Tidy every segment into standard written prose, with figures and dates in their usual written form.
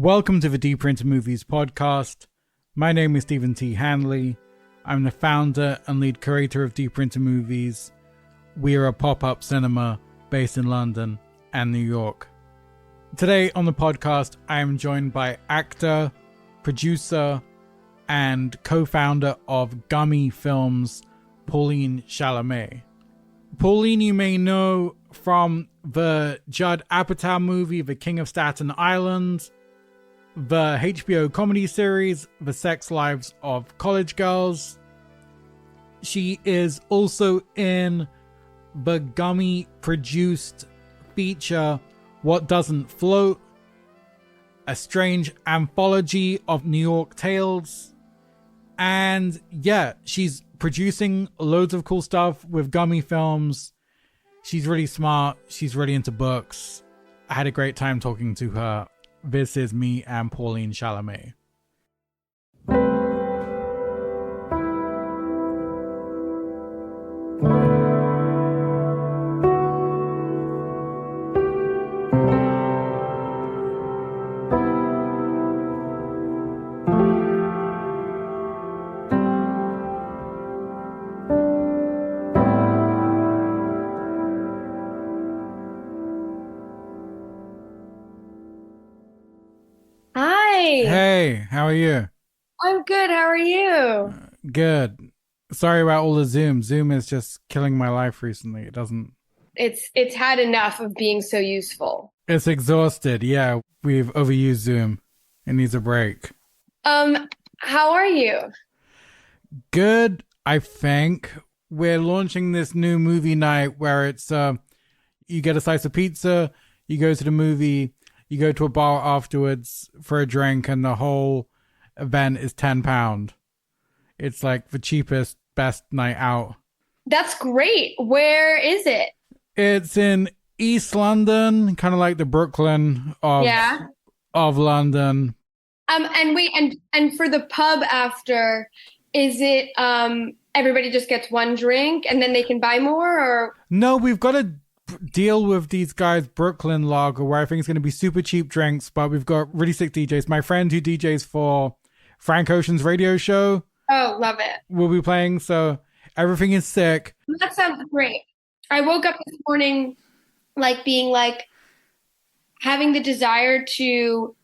Welcome to the Deeper Into Movies podcast. My name is Stephen T. Hanley. I'm the founder and lead curator of Deeper Into Movies. We are a pop-up cinema based in London and New York. Today on the podcast, I am joined by actor, producer, and co-founder of Gummy Films, Pauline Chalamet. Pauline you may know from the Judd Apatow movie, The King of Staten Island, the HBO comedy series, The Sex Lives of College Girls. She is also in the Gummy-produced feature, What Doesn't Float, a strange anthology of New York tales. And yeah, she's producing loads of cool stuff with Gummy Films. She's really smart. She's really into books. I had a great time talking to her. This is me and Pauline Chalamet. Hey, how are you? I'm good. How are you? Good. Sorry about all the Zoom. Zoom is just killing my life recently. It doesn't... It's had enough of being so useful. It's exhausted. Yeah, we've overused Zoom. It needs a break. How are you? Good, I think. We're launching this new movie night where it's you get a slice of pizza, you go to the movie, you go to a bar afterwards for a drink, and the whole event is £10. It's like the cheapest, best night out. That's great. Where is it? It's in East London, kind of like the Brooklyn of London. And for the pub after, is it everybody just gets one drink and then they can buy more, or? No, we've got to deal with these guys Brooklyn Lager, where I think it's going to be super cheap drinks, but we've got really sick DJs. My friend who DJs for Frank Ocean's radio show, love it, will be playing, so everything is sick. That sounds great. I woke up this morning having the desire to...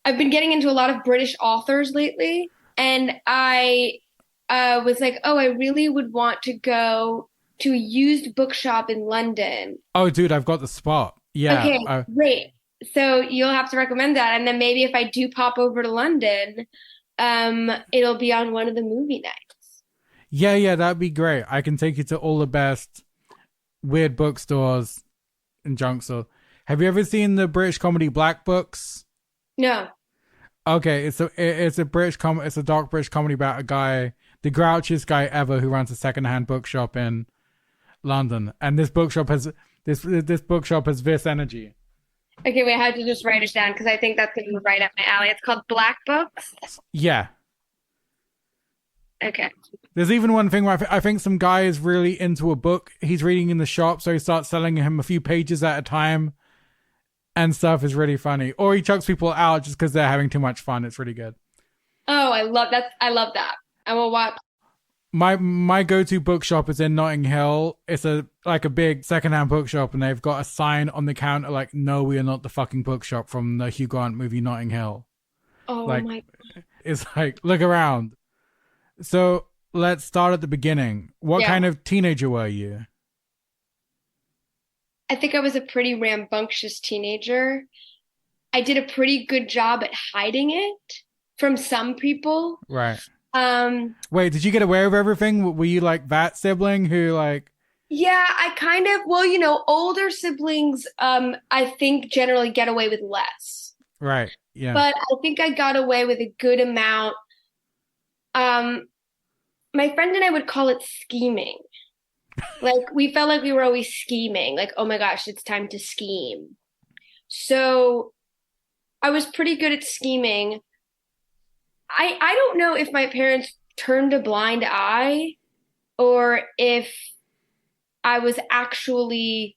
I've been getting into a lot of British authors lately, and I was like, I really would want to go to a used bookshop in London. Oh, dude, I've got the spot. Yeah. Okay, great. So you'll have to recommend that. And then maybe if I do pop over to London, it'll be on one of the movie nights. Yeah, that'd be great. I can take you to all the best weird bookstores and junk stores. Have you ever seen the British comedy Black Books? No. Okay, it's a dark British comedy about a guy, the grouchiest guy ever, who runs a secondhand bookshop in London, and this bookshop has this energy. Okay, wait, I have to just write it down because I think that's gonna be right up my alley. It's called Black Books. Yeah. Okay. There's even one thing where I think some guy is really into a book he's reading in the shop, so he starts selling him a few pages at a time, and stuff is really funny. Or he chucks people out just because they're having too much fun. It's really good. Oh, I love that. I will watch. My go-to bookshop is in Notting Hill. It's a big secondhand bookshop, and they've got a sign on the counter like, "No, we are not the fucking bookshop from the Hugh Grant movie Notting Hill." Oh my God. It's like, look around. So let's start at the beginning. What kind of teenager were you? I think I was a pretty rambunctious teenager. I did a pretty good job at hiding it from some people. Right. Wait, did you get away with everything? Were you like that sibling who like... Yeah, I kind of, older siblings, I think generally get away with less. Right, yeah. But I think I got away with a good amount. My friend and I would call it scheming. Like, we felt like we were always scheming. Like, oh my gosh, it's time to scheme. So I was pretty good at scheming. I don't know if my parents turned a blind eye or if I was actually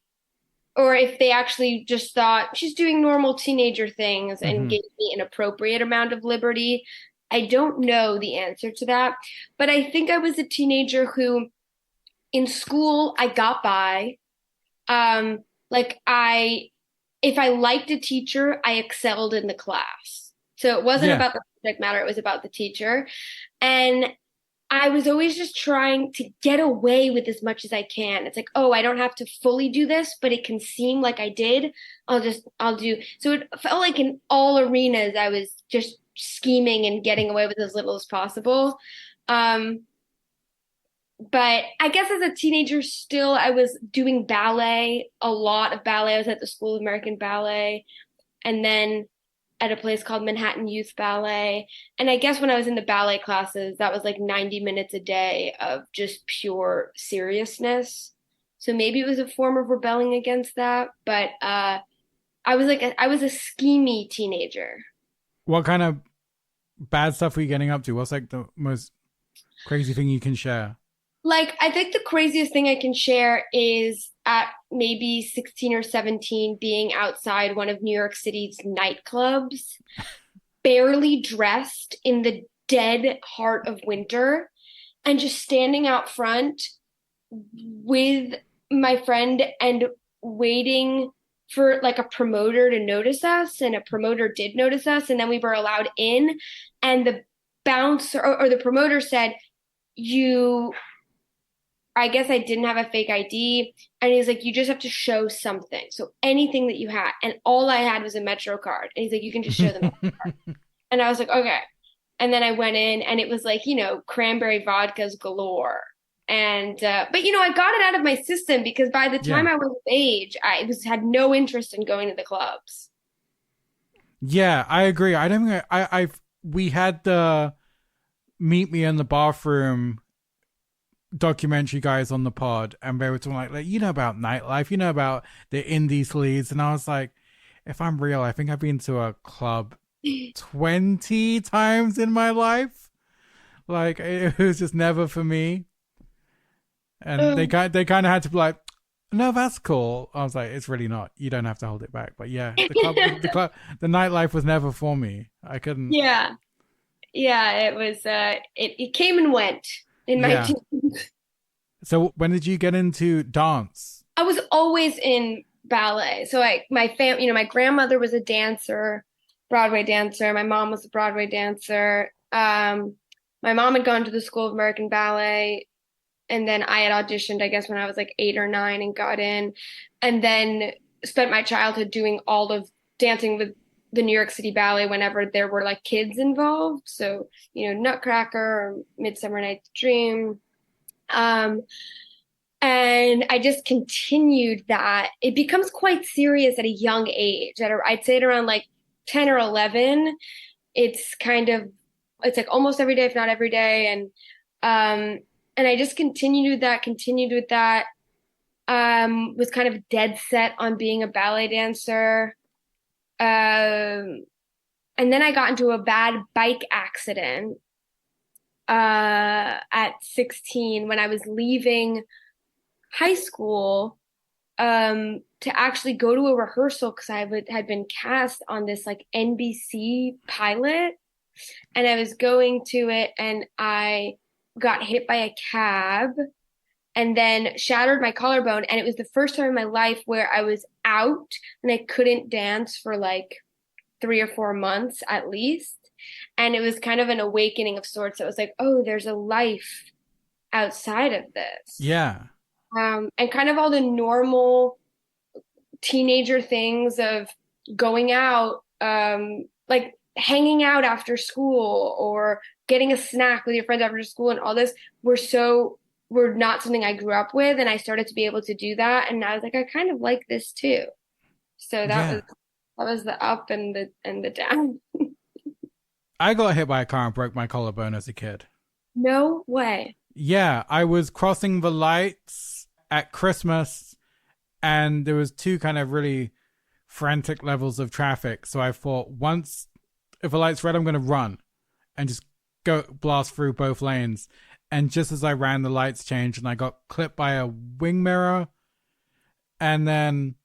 or if they actually just thought she's doing normal teenager things and Hmm. gave me an appropriate amount of liberty. I don't know the answer to that, but I think I was a teenager who in school I got by. Like if I liked a teacher, I excelled in the class. So it wasn't Yeah. about the subject matter, it was about the teacher. And I was always just trying to get away with as much as I can. It's like, oh, I don't have to fully do this, but it can seem like I did. I'll do. So it felt like in all arenas, I was just scheming and getting away with as little as possible. Um, but I guess as a teenager, still, I was doing ballet, a lot of ballet. I was at the School of American Ballet, and then at a place called Manhattan Youth Ballet. And I guess when I was in the ballet classes, that was like 90 minutes a day of just pure seriousness. So maybe it was a form of rebelling against that. But I was a schemy teenager. What kind of bad stuff were you getting up to? What's like the most crazy thing you can share? Like, I think the craziest thing I can share is at maybe 16 or 17 being outside one of New York City's nightclubs, barely dressed in the dead heart of winter, and just standing out front with my friend and waiting for like a promoter to notice us. And a promoter did notice us, and then we were allowed in. And the bouncer or the promoter said, you I guess I didn't have a fake ID. And he's like, you just have to show something. So anything that you had. And all I had was a Metro card. And he's like, you can just show them. And I was like, okay. And then I went in and it was like, cranberry vodkas galore. And, but I got it out of my system because by the time Yeah. I was of age, had no interest in going to the clubs. Yeah, I agree. I don't think we had the Meet Me in the Bathroom documentary guys on the pod, and they were talking like about nightlife, about the indie sleaze, and I was like, if I'm real, I think I've been to a club 20 times in my life. Like it was just never for me, and they kind of had to be like, no, that's cool. I was like, it's really not. You don't have to hold it back. But yeah, the nightlife was never for me. I couldn't. Yeah. Yeah. It was, it came and went in my Yeah. teens. So when did you get into dance? I was always in ballet. So my grandmother was a dancer, Broadway dancer. My mom was a Broadway dancer. My mom had gone to the School of American Ballet, and then I had auditioned, I guess, when I was like 8 or 9 and got in, and then spent my childhood doing all of dancing with the New York City Ballet whenever there were like kids involved. So, Nutcracker or Midsummer Night's Dream. Um, and I just continued that. It becomes quite serious at a young age. I'd say at around like 10 or 11, it's it's like almost every day, if not every day. And I just continued with that. Was kind of dead set on being a ballet dancer. Um, and then I got into a bad bike accident at 16 when I was leaving high school to actually go to a rehearsal because had been cast on this like NBC pilot, and I was going to it and I got hit by a cab and then shattered my collarbone, and it was the first time in my life where I was out and I couldn't dance for like 3 or 4 months at least. And it was kind of an awakening of sorts. It was like, oh, there's a life outside of this. Yeah. And kind of all the normal teenager things of going out, like hanging out after school or getting a snack with your friends after school, and all this were not something I grew up with. And I started to be able to do that. And I was like, I kind of like this too. So Yeah. that was the up and the down. I got hit by a car and broke my collarbone as a kid. No way. Yeah, I was crossing the lights at Christmas, and there was two kind of really frantic levels of traffic. So I thought, once if a light's red, I'm going to run and just go blast through both lanes. And just as I ran, the lights changed, and I got clipped by a wing mirror. And then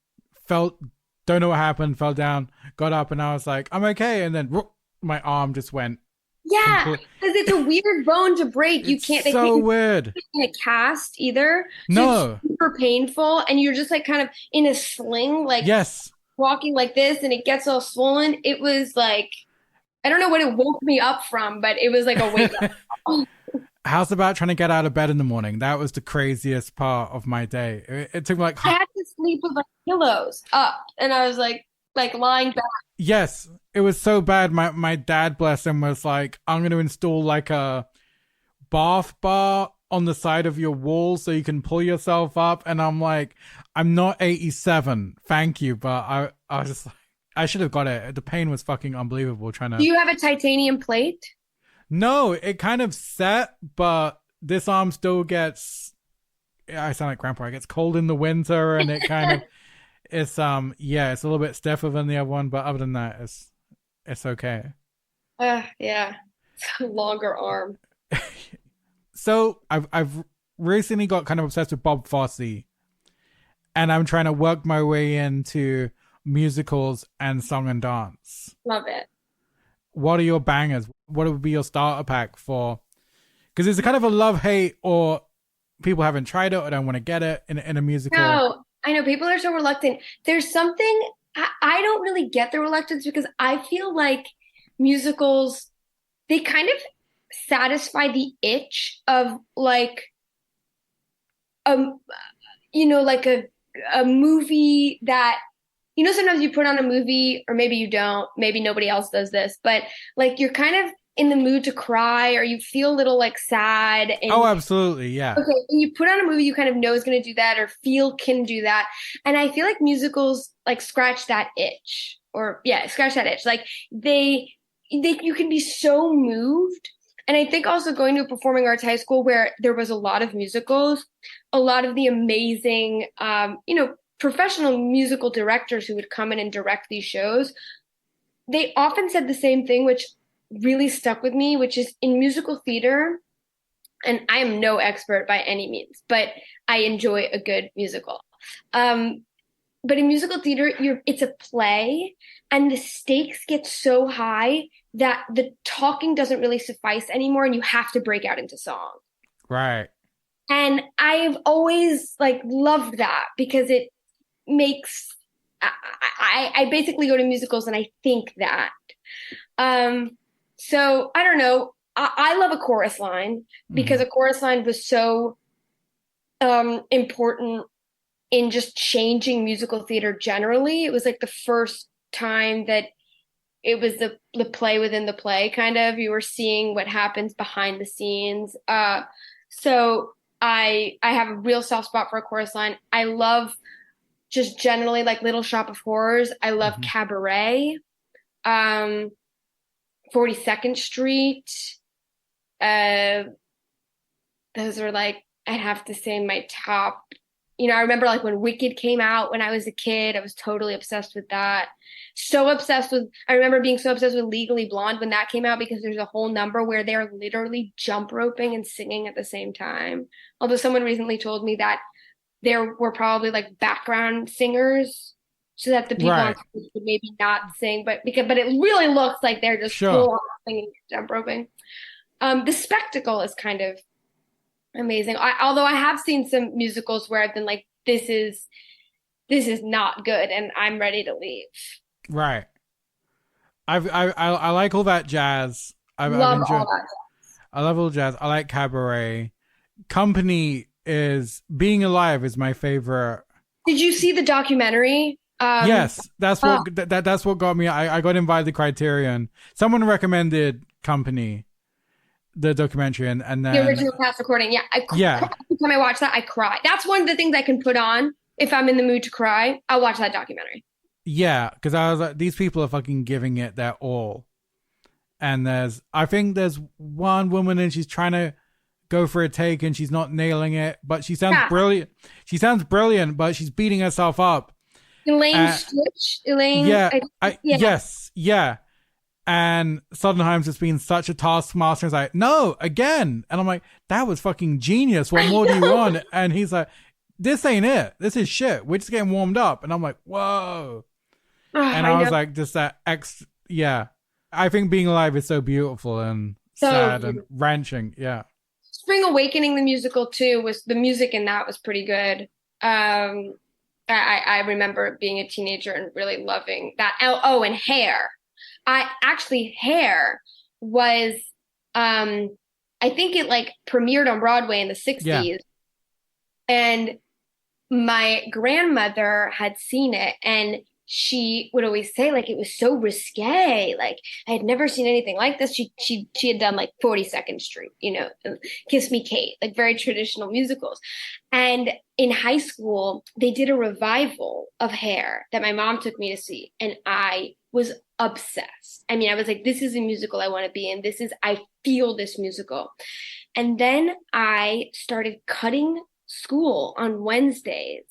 felt, don't know what happened, fell down, got up, and I was like, I'm okay. And then my arm just went. Yeah, because it's a weird bone to break. You It's can't. They so can't weird. in a cast either. So No. it's super painful, and you're just like kind of in a sling, like Yes. walking like this, and it gets all swollen. It was like I don't know what it woke me up from, but it was like a wake up. How's about trying to get out of bed in the morning? That was the craziest part of my day. It took me like I had to sleep with like pillows up, and I was like lying back. Yes, it was so bad. My dad, bless him, was like, I'm going to install like a bath bar on the side of your wall so you can pull yourself up. And I'm like, I'm not 87, thank you, but I was just like, I should have got it. The pain was fucking unbelievable trying to. Do you have a titanium plate? No, it kind of set, but this arm still gets. I sound like grandpa. It gets cold in the winter, and it kind of. It's yeah, it's a little bit stiffer than the other one, but other than that, it's okay. Yeah, it's a longer arm. So I've recently got kind of obsessed with Bob Fosse, and I'm trying to work my way into musicals and song and dance. Love it. What are your bangers? What would be your starter pack for? Because it's a kind of a love-hate, or people haven't tried it or don't want to get it in a musical. No, I know people are so reluctant. There's something I don't really get the reluctance because I feel like musicals, they kind of satisfy the itch of like like a movie that sometimes you put on a movie, or maybe you don't, maybe nobody else does this, but like you're kind of in the mood to cry, or you feel a little like sad. And, oh, absolutely, yeah. Okay, and you put on a movie you kind of know is going to do that, or feel can do that. And I feel like musicals like scratch that itch, scratch that itch. Like you can be so moved. And I think also going to a performing arts high school where there was a lot of musicals, a lot of the amazing, professional musical directors who would come in and direct these shows, they often said the same thing, which really stuck with me, which is in musical theater, and I am no expert by any means, but I enjoy a good musical. But in musical theater, it's a play, and the stakes get so high that the talking doesn't really suffice anymore, and you have to break out into song. Right. And I've always loved that because it makes I basically go to musicals and I think that. So I don't know. I love a chorus line because a chorus line was so important in just changing musical theater generally. It was like the first time that it was the play within the play, kind of. You were seeing what happens behind the scenes. So I have a real soft spot for a chorus line. I love just generally like Little Shop of Horrors. I love Cabaret, 42nd Street. Those are like, I'd have to say my top. I remember like when Wicked came out when I was a kid, I was totally obsessed with that. I remember being so obsessed with Legally Blonde when that came out because there's a whole number where they're literally jump roping and singing at the same time. Although someone recently told me that there were probably like background singers so that the people on stage would maybe not sing, but it really looks like they're just full on singing, jump roping. The spectacle is kind of amazing. Although I have seen some musicals where I've been like, this is not good, and I'm ready to leave. Right. I like all that jazz. I love all that jazz. I love all jazz. I like Cabaret. Company is Being Alive is my favorite. Did you see the documentary? Yes, that's what that's what got me. I got invited to Criterion. Someone recommended Company, the documentary, and then the original cast recording. Yeah, every time I watch that, I cry. That's one of the things I can put on if I'm in the mood to cry. I'll watch that documentary. Yeah, because I was like, these people are fucking giving it their all. And I think there's one woman and she's trying to go for a take and she's not nailing it, but she sounds brilliant. She sounds brilliant, but she's beating herself up. Elaine Stitch? Elaine? Yeah. Yes. Yeah. And Sondheim's just been such a taskmaster. He's like, no, again. And I'm like, that was fucking genius. What more do you want? And he's like, this ain't it. This is shit. We're just getting warmed up. And I'm like, whoa. And I was like, just that yeah. I think Being Alive is so beautiful and sad and wrenching. Yeah. Spring Awakening, the musical too, was the music in that was pretty good. I remember being a teenager and really loving that. Oh, and Hair. Hair was, I think it like premiered on Broadway in the 60s. Yeah. And my grandmother had seen it, and she would always say like it was so risque, like I had never seen anything like this. She had done like 42nd Street, Kiss Me Kate, like very traditional musicals. And in high school, they did a revival of Hair that my mom took me to see, and I was obsessed. I mean, I was like, this is a musical I want to be in. I feel this musical. And then I started cutting school on Wednesdays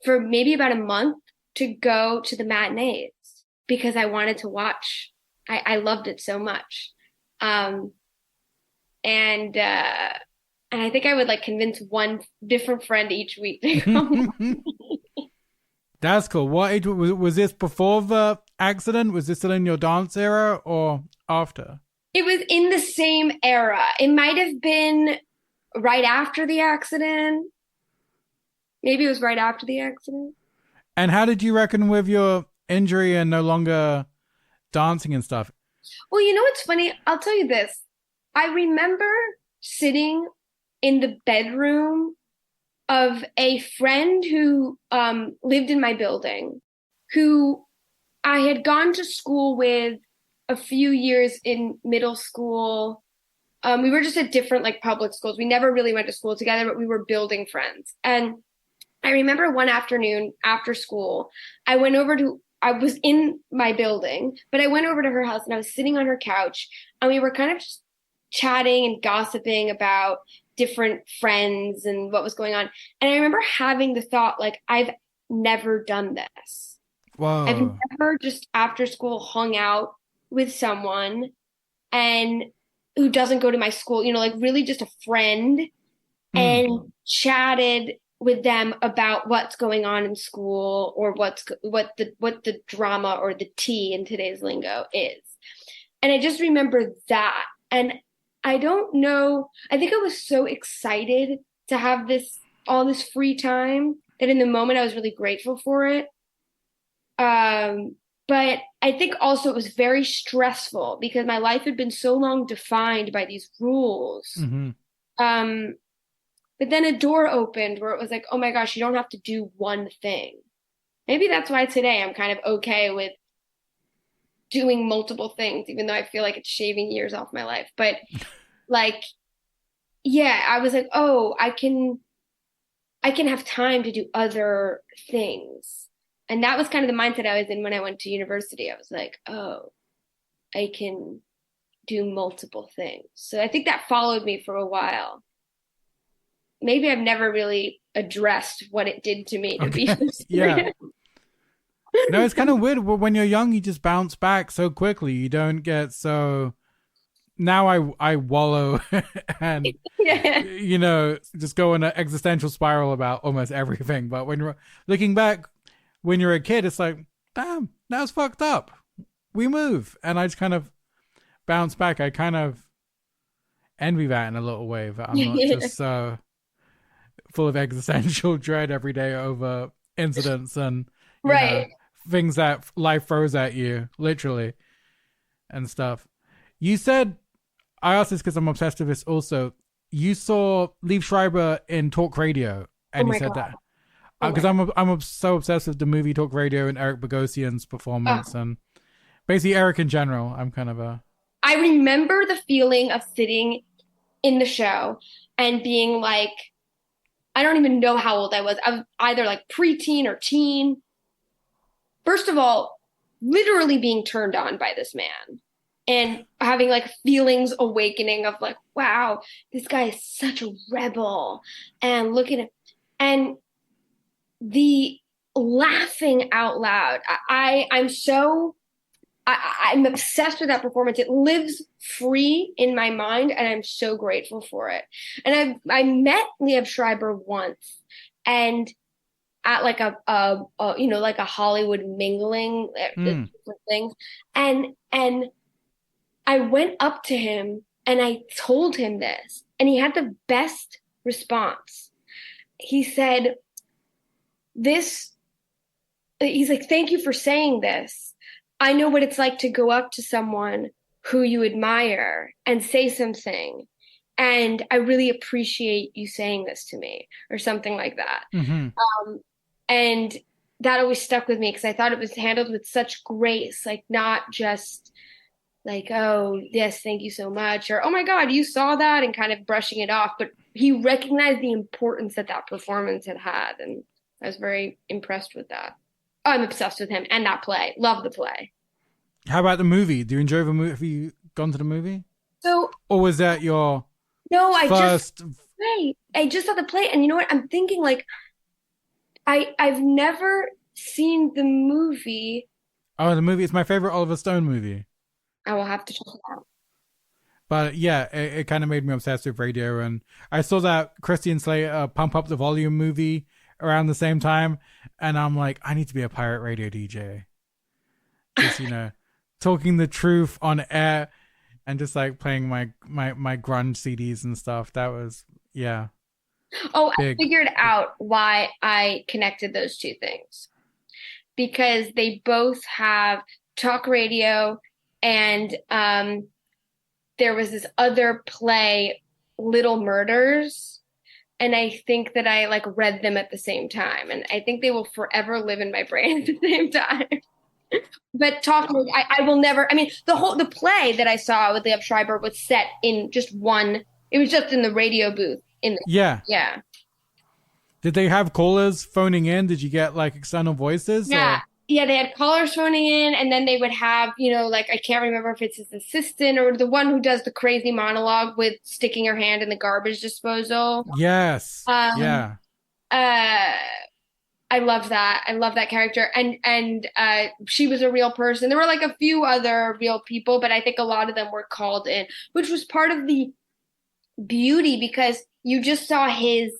for maybe about a month to go to the matinees because I wanted to watch. I loved it so much. And I think I would like convince one different friend each week to come. That's cool. What age was this? Before the accident? Was this still in your dance era or after? It was in the same era. It might have been right after the accident. Maybe it was right after the accident. And how did you reckon with your injury and no longer dancing and stuff? Well, you know what's funny? I'll tell you this. I remember sitting in the bedroom of a friend who lived in my building, who I had gone to school with a few years in middle school. We were just at different like public schools. We never really went to school together, but we were building friends. And I remember one afternoon after school, I was in my building, but I went over to her house and I was sitting on her couch and we were kind of just chatting and gossiping about different friends and what was going on. And I remember having the thought, like, I've never done this. Whoa. I've never just after school hung out with someone and who doesn't go to my school, like really just a friend and chatted with them about what's going on in school or what the drama or the tea in today's lingo is. And I just remember that. And I don't know, I think I was so excited to have all this free time that in the moment I was really grateful for it. But I think also it was very stressful because my life had been so long defined by these rules. Mm-hmm. But then a door opened where it was like, oh my gosh, you don't have to do one thing. Maybe that's why today I'm kind of okay with doing multiple things, even though I feel like it's shaving years off my life. But like, yeah, I was like, oh, I can have time to do other things. And that was kind of the mindset I was in when I went to university. I was like, oh, I can do multiple things. So I think that followed me for a while. Maybe I've never really addressed what it did to me to be yeah. No, it's kind of weird. When you're young, you just bounce back so quickly. You don't get so... Now I wallow and, just go in an existential spiral about almost everything. But when you're looking back, when you're a kid, it's like, damn, that was fucked up. We move. And I just kind of bounce back. I kind of envy that in a little way, that I'm not just so full of existential dread every day over incidents and things that life throws at you, literally, and stuff. You said, I asked this because I'm obsessed with this also, you saw Liev Schreiber in Talk Radio, and you said that. Because I'm so obsessed with the movie Talk Radio and Eric Bogosian's performance, and basically Eric in general. I'm kind of a... I remember the feeling of sitting in the show and being like, I don't even know how old I was. I was either like preteen or teen. First of all, literally being turned on by this man and having like feelings awakening of like, wow, this guy is such a rebel. And look at him. And the laughing out loud. I'm obsessed with that performance. It lives free in my mind, and I'm so grateful for it. And I met Liev Schreiber once, and at like a you know, like a Hollywood mingling Mm. things, and I went up to him and I told him this, and he had the best response. He said, "This." He's like, "Thank you for saying this. I know what it's like to go up to someone who you admire and say something. And I really appreciate you saying this to me," or something like that. Mm-hmm. And that always stuck with me because I thought it was handled with such grace, like not just like, "Oh, yes, thank you so much," or "Oh my God, you saw that," and kind of brushing it off. But he recognized the importance that that performance had had. And I was very impressed with that. Oh, I'm obsessed with him and that play. Love the play. How about the movie? Do you enjoy the movie? Have you gone to the movie? So, Or was that your no, first? I just saw the play. And you know what? I'm thinking like, I've never seen the movie. Oh, the movie. It's my favorite Oliver Stone movie. I will have to check it out. But yeah, it kind of made me obsessed with radio. And I saw that Christian Slater Pump Up the Volume movie around the same time. And I'm like, I need to be a pirate radio DJ. Just, you know, talking the truth on air and just like playing my grunge CDs and stuff. That was, yeah. Oh, big. I figured out why I connected those two things. Because they both have talk radio, and there was this other play, Little Murders, and I think that I like read them at the same time, and I think they will forever live in my brain at the same time. But talking, I will never. I mean, the play that I saw with Liev Schreiber was set in just one. It was just in the radio booth. Yeah. Did they have callers phoning in? Did you get like external voices? Yeah. Or? Yeah, they had callers phoning in, and then they would have, you know, like I can't remember if it's his assistant or the one who does the crazy monologue with sticking her hand in the garbage disposal. Yes. Yeah. I love that. I love that character. And she was a real person. There were like a few other real people, but I think a lot of them were called in, which was part of the beauty because you just saw his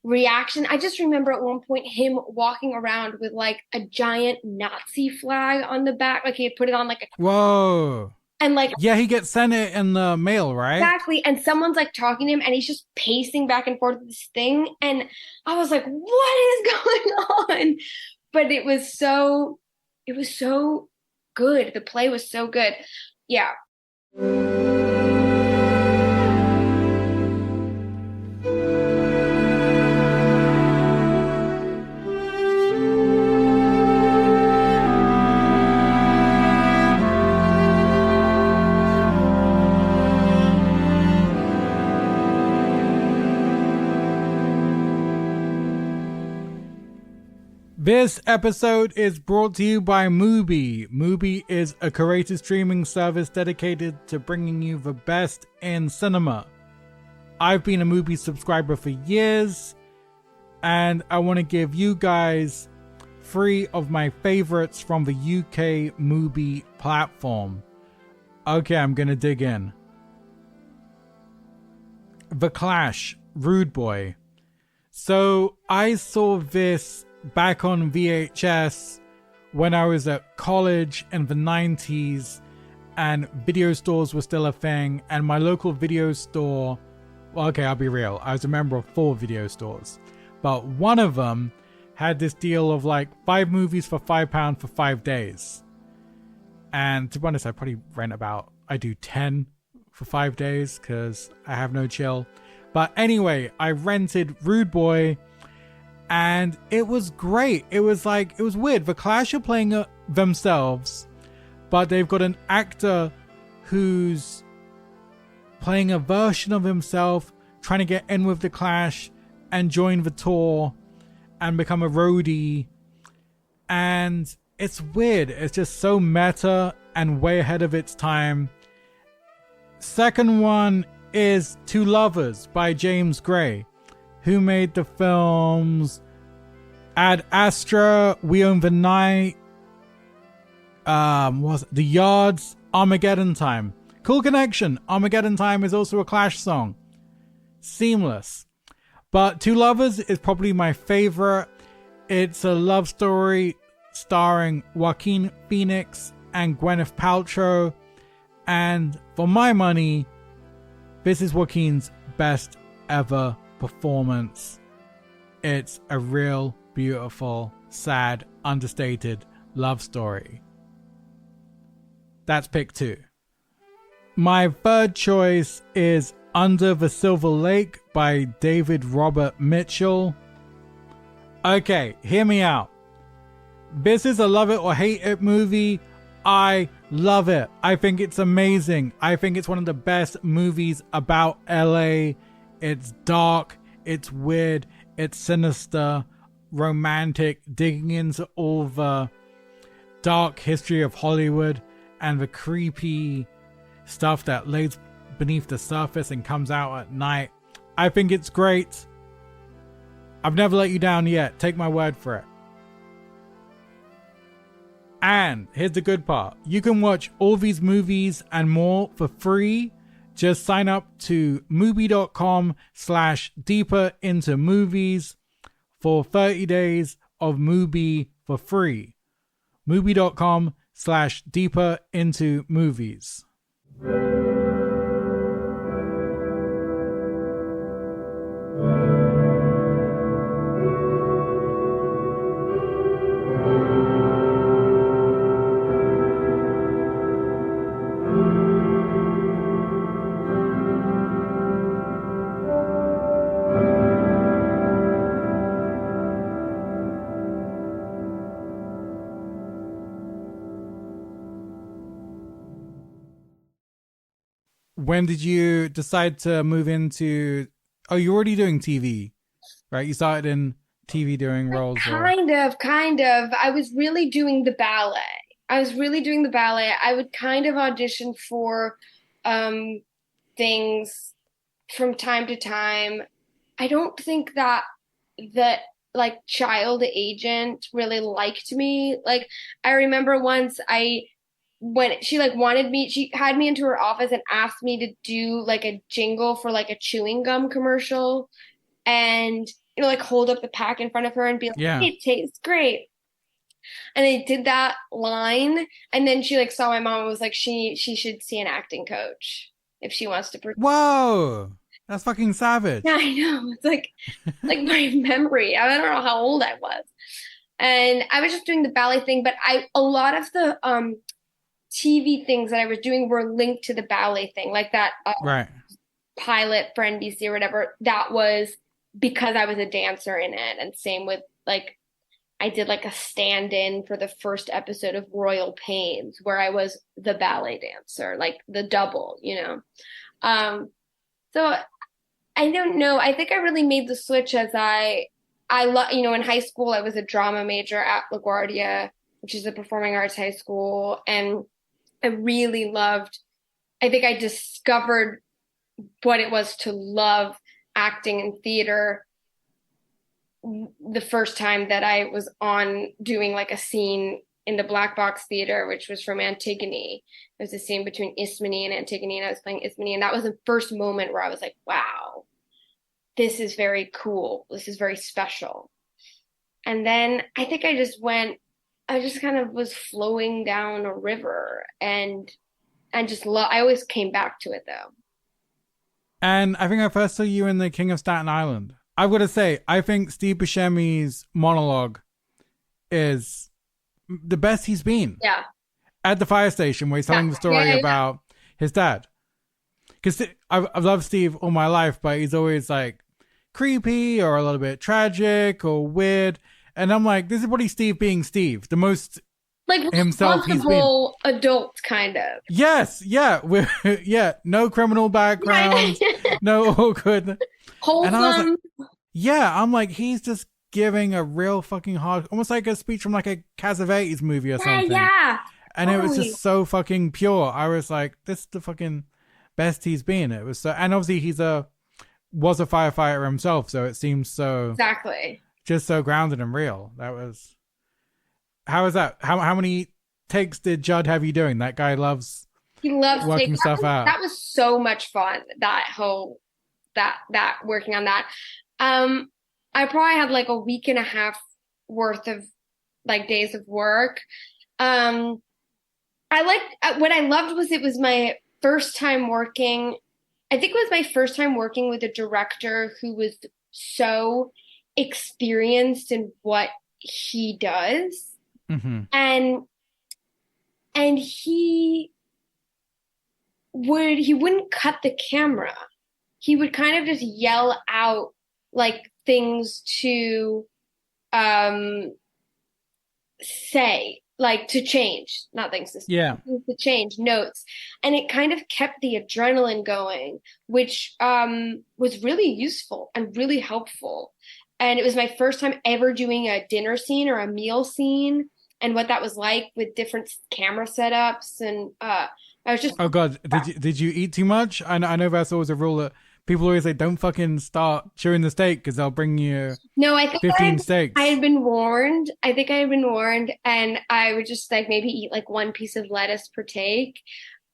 reaction. I just remember at one point him walking around with like a giant Nazi flag on the back. Like he had put it on like a... Whoa. And like... Yeah, he gets sent it in the mail, right? Exactly. And someone's like talking to him and he's just pacing back and forth with this thing. And I was like, what is going on? But it was so good. The play was so good. Yeah. This episode is brought to you by Mubi. Mubi is a curated streaming service dedicated to bringing you the best in cinema. I've been a Mubi subscriber for years, and I want to give you guys 3 of my favorites from the UK Mubi platform. Okay, I'm gonna dig in. The Clash, Rude Boy. So I saw this back on VHS when I was at college in the 90s and video stores were still a thing, and my local video store, well, okay, I'll be real, I was a member of 4 video stores, but one of them had this deal of like 5 movies for £5 for 5 days. And to be honest, I do 10 for 5 days because I have no chill. But anyway, I rented Rude Boy, and it was great. It was weird. The Clash are playing themselves, but they've got an actor who's playing a version of himself, trying to get in with the Clash and join the tour and become a roadie. And it's weird. It's just so meta and way ahead of its time. Second one is Two Lovers by James Gray, who made the films Ad Astra, We Own the Night, The Yards, Armageddon Time. Cool connection. Armageddon Time is also a Clash song. Seamless. But Two Lovers is probably my favorite. It's a love story starring Joaquin Phoenix and Gwyneth Paltrow. And for my money, this is Joaquin's best ever performance. It's a real, beautiful, sad, understated love story. That's pick 2. My third choice is Under the Silver Lake by David Robert Mitchell. Okay, hear me out. This is a love it or hate it movie. I love it. I think it's amazing. I think it's one of the best movies about LA. It's dark, it's weird, it's sinister, romantic, digging into all the dark history of Hollywood and the creepy stuff that lays beneath the surface and comes out at night. I think it's great. I've never let you down yet. Take my word for it. And here's the good part. You can watch all these movies and more for free. Just sign up to Mubi.com/deeperintomovies for 30 days of Mubi for free. Mubi.com/deeperintomovies. When did you decide to move into... Oh, you're already doing TV, right? You started in TV doing roles? Kind of. I was really doing the ballet. I would kind of audition for things from time to time. I don't think that like child agent really liked me. Like I remember once when she like wanted me, she had me into her office and asked me to do like a jingle for like a chewing gum commercial and, you know, like hold up the pack in front of her and be like, yeah, it tastes great. And I did that line. And then she like saw my mom and was like, she should see an acting coach if she wants to. Whoa, that's fucking savage. Yeah, I know. It's like my memory. I don't know how old I was. And I was just doing the ballet thing, but a lot of the TV things that I was doing were linked to the ballet thing, like that right. pilot for NBC or whatever. That was because I was a dancer in it. And same with like, I did like a stand-in for the first episode of Royal Pains where I was the ballet dancer, like the double, you know? So I don't know. I think I really made the switch as I you know, in high school, I was a drama major at LaGuardia, which is a performing arts high school. And I really loved, I think I discovered what it was to love acting and theater the first time that I was on doing like a scene in the Black Box Theater, which was from Antigone. It was a scene between Ismene and Antigone, and I was playing Ismene. And that was the first moment where I was like, wow, this is very cool. This is very special. And then I think I just kind of was flowing down a river and I always came back to it though. And I think I first saw you in The King of Staten Island. I've got to say, I think Steve Buscemi's monologue is the best he's been. Yeah. At the fire station where he's telling the story about his dad. Because I've loved Steve all my life, but he's always like creepy or a little bit tragic or weird. And I'm like, this is probably Steve being Steve, the most like himself he's been. Adult kind of. Yes, yeah, yeah, no criminal background, no awkward. Wholesome. And I was like, yeah, I'm like, he's just giving a real fucking hard, almost like a speech from like a Cassavetes movie or something. Yeah. And totally. It was just so fucking pure. I was like, this is the fucking best he's been. It was so, and obviously was a firefighter himself, so it seems so exactly. Just so grounded and real. How was that? How many takes did Judd have you doing? That guy loves working stuff out. That was so much fun. That whole, that working on that. I probably had like a week and a half worth of like days of work. Um, I liked what I loved was it was my first time working. I think it was my first time working with a director who was so experienced in what he does. Mm-hmm. And he wouldn't cut the camera. He would kind of just yell out like things to um say, like to change, not things to say, Yeah. to change notes. And it kind of kept the adrenaline going, which was really useful and really helpful. And it was my first time ever doing a dinner scene or a meal scene and what that was like with different camera setups. And I was just, Oh God, did you eat too much? I know that's always a rule that people always say don't fucking start chewing the steak because they'll bring you no, I think 15 I steaks. had been warned. I think I had been warned, and I would just like maybe eat like one piece of lettuce per take.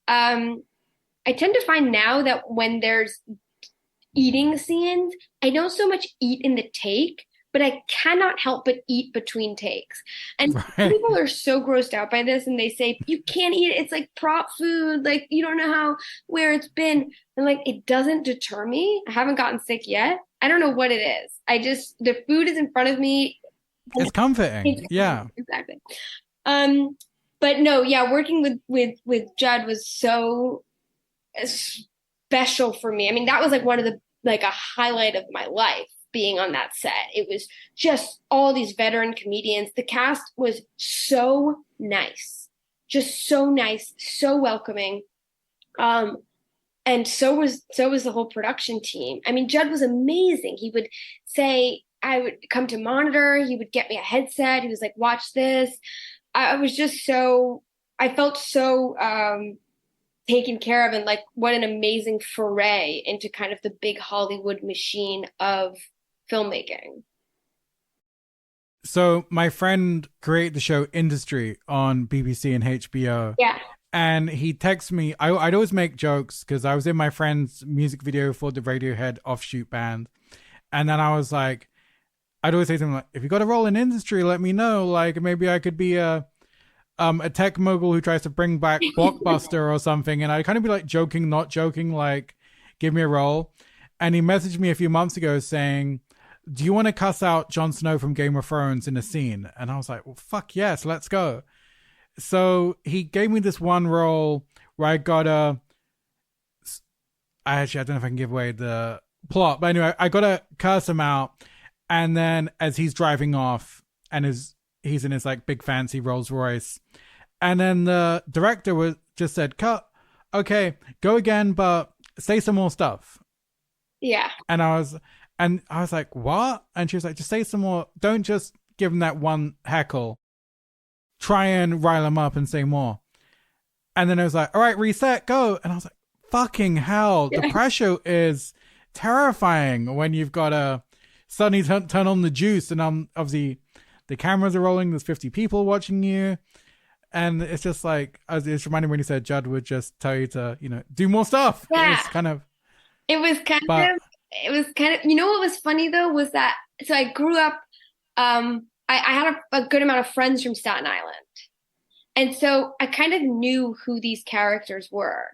Um, I tend to find now that when there's eating scenes, I don't so much eat in the take, but I cannot help but eat between takes. And Right. people are so grossed out by this and they say, you can't eat it. It's like prop food. Like you don't know where it's been. And like, it doesn't deter me. I haven't gotten sick yet. I don't know what it is. The food is in front of me. It's comforting. Yeah. Exactly. But no, yeah, working with Judd was so special for me. I mean, that was like one of the like a highlight of my life being on that set. It was just all these veteran comedians. The cast was so nice. Just so nice, so welcoming. And so was the whole production team. I mean, Judd was amazing. He would say, I would come to monitor, he would get me a headset, he was like, watch this. I was just so I felt so taken care of, and like what an amazing foray into kind of the big Hollywood machine of filmmaking. So my friend created the show Industry on BBC and HBO. Yeah. And he texts me. I'd always make jokes because I was in my friend's music video for the Radiohead offshoot band. And then I was like, I'd always say something like, if you got a role in Industry, let me know. Like maybe I could be a tech mogul who tries to bring back Blockbuster or something. And I'd kind of be like joking, not joking, like, give me a role. And he messaged me a few months ago saying, do you want to cuss out Jon Snow from Game of Thrones in a scene? And I was like, well, fuck yes, let's go. So he gave me this one role where I don't know if I can give away the plot, but anyway, I gotta curse him out. And then as he's driving off and he's in his like big fancy Rolls Royce, and then the director just said, cut, okay, go again, but say some more stuff. Yeah. And I was like, what? And she was like, just say some more. Don't just give him that one heckle. Try and rile him up and say more. And then I was like, all right, reset, go. And I was like, fucking hell. The pressure is terrifying when you've got to suddenly turn on the juice. And obviously the cameras are rolling. There's 50 people watching you. And it's just like, it's reminding me when you said Judd would just tell you to, do more stuff. Yeah. It was kind of, you know what was funny though, was that, so I grew up, I had a good amount of friends from Staten Island. And so I kind of knew who these characters were.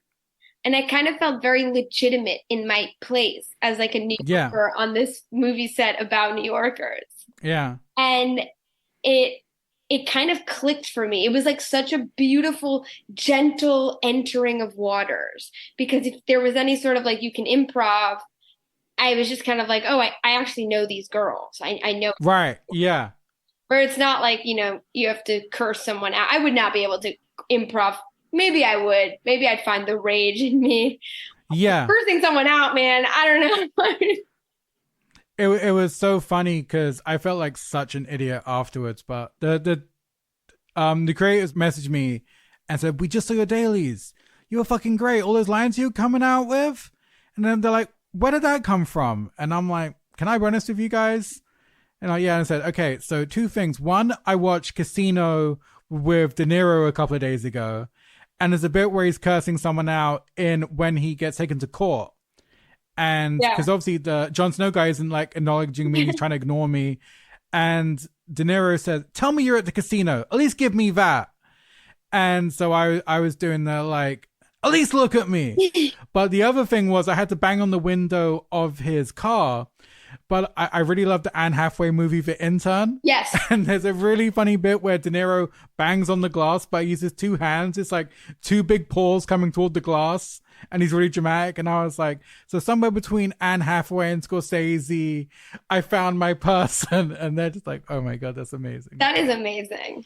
And I kind of felt very legitimate in my place as like a New Yorker on this movie set about New Yorkers. Yeah. And it kind of clicked for me. It was like such a beautiful, gentle entering of waters. Because if there was any sort of like you can improv, I was just kind of like, oh, I actually know these girls. I know. Right. Yeah. Where it's not like, you have to curse someone out. I would not be able to improv. Maybe I would. Maybe I'd find the rage in me. Yeah. Cursing someone out, man. I don't know. It was so funny because I felt like such an idiot afterwards. But the creators messaged me and said, we just saw your dailies. You were fucking great. All those lines you were coming out with. And then they're like, where did that come from? And I'm like, can I be honest with you guys? And I said, okay, so two things. One, I watched Casino with De Niro a couple of days ago. And there's a bit where he's cursing someone out when he gets taken to court. And Yeah. because obviously the Jon Snow guy isn't like acknowledging me, he's trying to ignore me. And De Niro says, "Tell me you're at the casino. At least give me that." And so I was doing the like, "At least look at me." But the other thing was I had to bang on the window of his car. But I really love the Anne Hathaway movie, The Intern. Yes. And there's a really funny bit where De Niro bangs on the glass, but he uses two hands. It's like two big paws coming toward the glass. And he's really dramatic. And I was like, so somewhere between Anne Hathaway and Scorsese, I found my person. And they're just like, oh my God, that's amazing. That is amazing.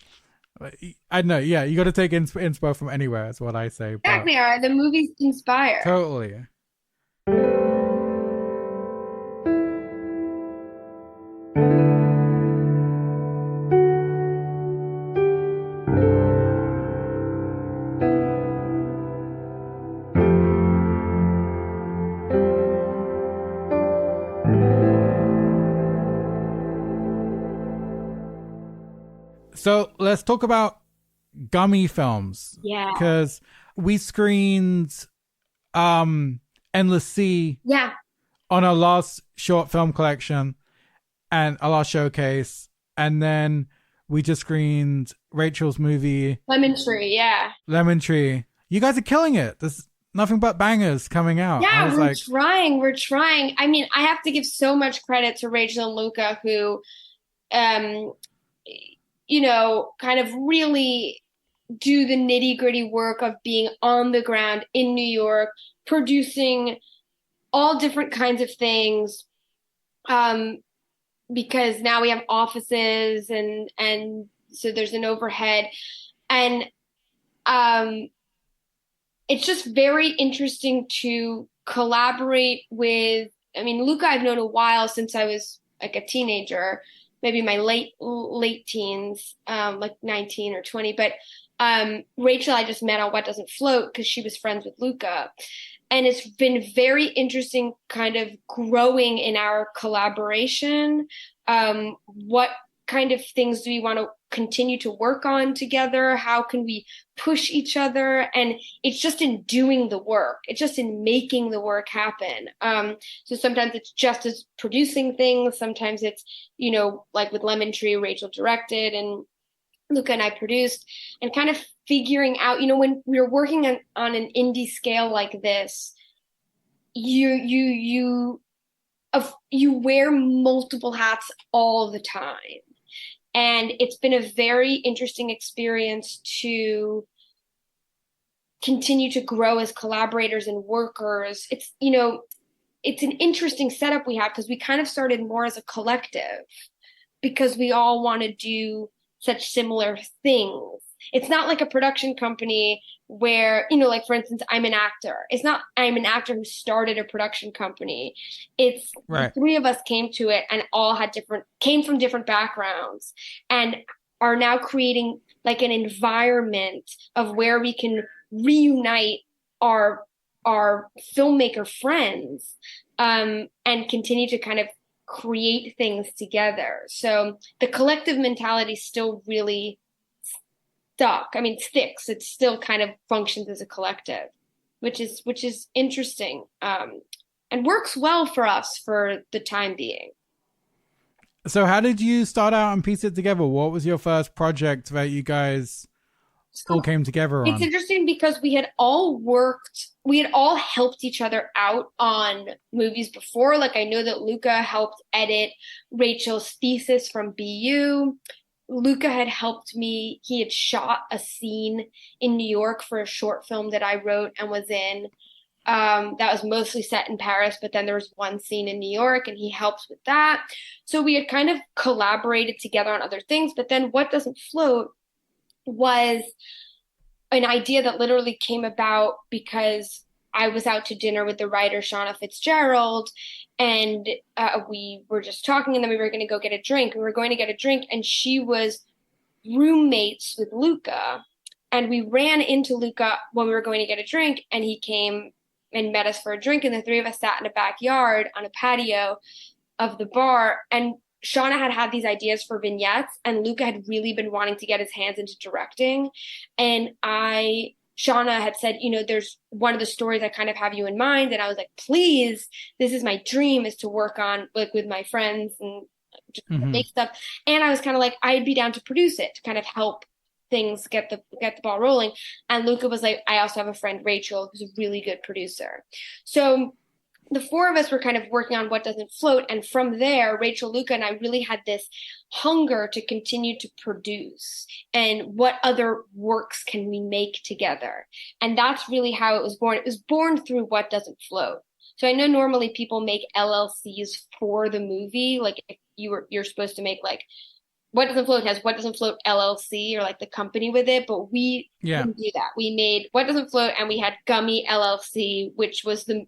I know, yeah, you got to take inspo from anywhere, is what I say. Exactly, are the movies inspire. Totally. So let's talk about Gummy Films. Yeah. Because we screened Endless Sea on our last short film collection and our last showcase. And then we just screened Rachel's movie Lemon Tree, Lemon Tree. You guys are killing it. There's nothing but bangers coming out. Yeah, we're trying. I mean, I have to give so much credit to Rachel and Luca, who you know, kind of really do the nitty-gritty work of being on the ground in New York, producing all different kinds of things, because now we have offices and so there's an overhead. And it's just very interesting to collaborate with, I mean, Luca I've known a while, since I was like a teenager, maybe my late teens, like 19 or 20. But Rachel I just met on What Doesn't Float because she was friends with Luca. And it's been very interesting kind of growing in our collaboration. What kind of things do we want to continue to work on together? How can we push each other? And it's just in doing the work. It's just in making the work happen. So sometimes it's just as producing things. Sometimes it's, you know, like with Lemon Tree, Rachel directed and Luca and I produced, and kind of figuring out, you know, when we're working on an indie scale like this, you wear multiple hats all the time. And it's been a very interesting experience to continue to grow as collaborators and workers. It's, you know, it's an interesting setup we have because we kind of started more as a collective because we all want to do such similar things. It's not like a production company where, you know, like for instance, I'm an actor. It's not I'm an actor who started a production company. It's right. The three of us came to it and all came from different backgrounds and are now creating like an environment of where we can reunite our filmmaker friends and continue to kind of create things together. So the collective mentality still really sticks. It still kind of functions as a collective, which is interesting, and works well for us for the time being. So how did you start out and piece it together? What was your first project that you guys all came together on? It's interesting because we had all helped each other out on movies before. Like I know that Luca helped edit Rachel's thesis from BU. Luca had helped me. He had shot a scene in New York for a short film that I wrote and was in. That was mostly set in Paris, but then there was one scene in New York and he helped with that. So we had kind of collaborated together on other things. But then What Doesn't Float was an idea that literally came about because I was out to dinner with the writer Shauna Fitzgerald, and we were just talking, and then we were going to go get a drink. We were going to get a drink, and she was roommates with Luca, and we ran into Luca when we were going to get a drink, and he came and met us for a drink, and the three of us sat in a backyard on a patio of the bar, and Shauna had these ideas for vignettes, and Luca had really been wanting to get his hands into directing, and I Shauna had said, there's one of the stories I kind of have you in mind. And I was like, please, this is my dream, is to work on like with my friends and just make stuff. And I was kind of like, I'd be down to produce it, to kind of help things get the ball rolling. And Luca was like, I also have a friend, Rachel, who's a really good producer. So the four of us were kind of working on What Doesn't Float. And from there, Rachel, Luca, and I really had this hunger to continue to produce, and what other works can we make together. And that's really how it was born. It was born through What Doesn't Float. So I know normally people make LLCs for the movie. Like if you're supposed to make like What Doesn't Float has What Doesn't Float LLC, or like the company with it, but we didn't do that. We made What Doesn't Float, and we had Gummy LLC, which was the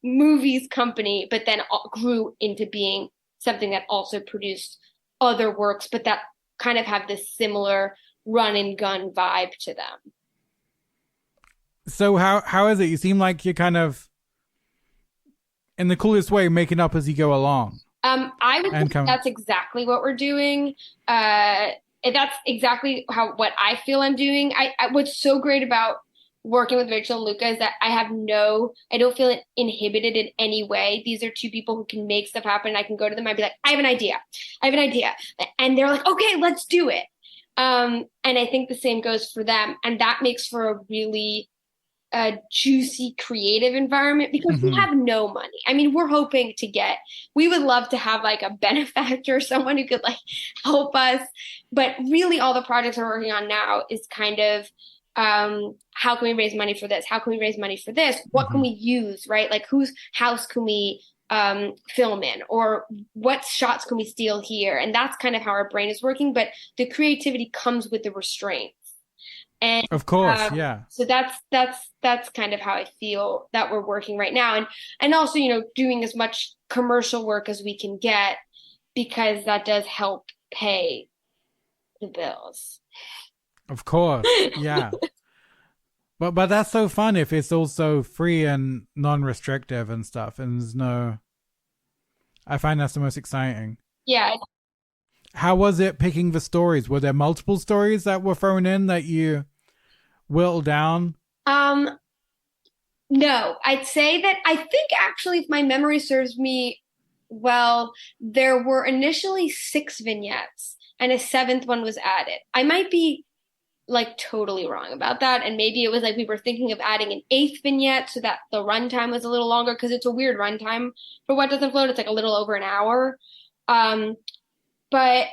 movie's company, but then grew into being something that also produced other works, but that kind of have this similar run and gun vibe to them. So how is it? You seem like you're kind of, in the coolest way, making up as you go along. I would think that's exactly what we're doing. That's exactly what I feel I'm doing. What's so great about working with Rachel and Luca is that I don't feel inhibited in any way. These are two people who can make stuff happen. I can go to them. I'd be like, I have an idea. And they're like, okay, let's do it. And I think the same goes for them. And that makes for a really juicy, creative environment, because we have no money. I mean, we would love to have like a benefactor, someone who could like help us. But really all the projects we're working on now is kind of, how can we raise money for this? How can we raise money for this? What can we use, right? Like whose house can we film in, or what shots can we steal here? And that's kind of how our brain is working. But the creativity comes with the restraints. And of course, so that's kind of how I feel that we're working right now. And also, doing as much commercial work as we can get, because that does help pay the bills. Of course, yeah. But that's so fun if it's also free and non-restrictive and stuff, and I find that's the most exciting. Yeah. How was it picking the stories? Were there multiple stories that were thrown in that you whittled down? No, I'd say that I think actually, if my memory serves me well, there were initially 6 vignettes and a 7th one was added. I might be like totally wrong about that, and maybe it was like we were thinking of adding an 8th vignette so that the runtime was a little longer, because it's a weird runtime for What Doesn't Float. It's like a little over an hour. But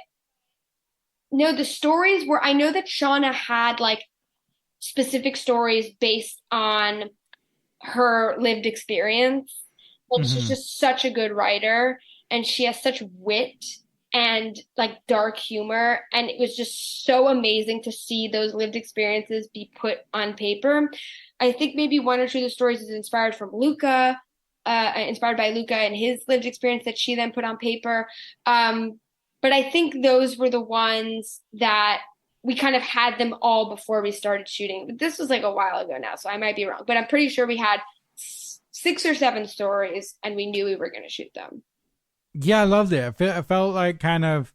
no, the stories were, I know that Shauna had like specific stories based on her lived experience. Like she's just such a good writer, and she has such wit and like dark humor, and it was just so amazing to see those lived experiences be put on paper. I think maybe 1 or 2 of the stories is inspired by Luca and his lived experience that she then put on paper. But I think those were the ones that we kind of had them all before we started shooting. But this was like a while ago now, so I might be wrong. But I'm pretty sure we had 6 or 7 stories, and we knew we were going to shoot them. Yeah, I loved it. It felt like kind of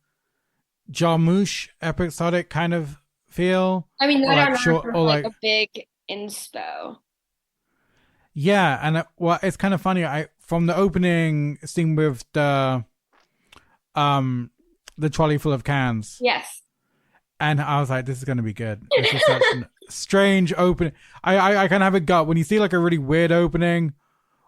Jarmusch episodic kind of feel. I mean, not like short, or like a big inspo. Yeah, and it's kind of funny. From the opening scene with the trolley full of cans. Yes. And I was like, this is going to be good. It's just such a strange opening. I kind of have a gut when you see like a really weird opening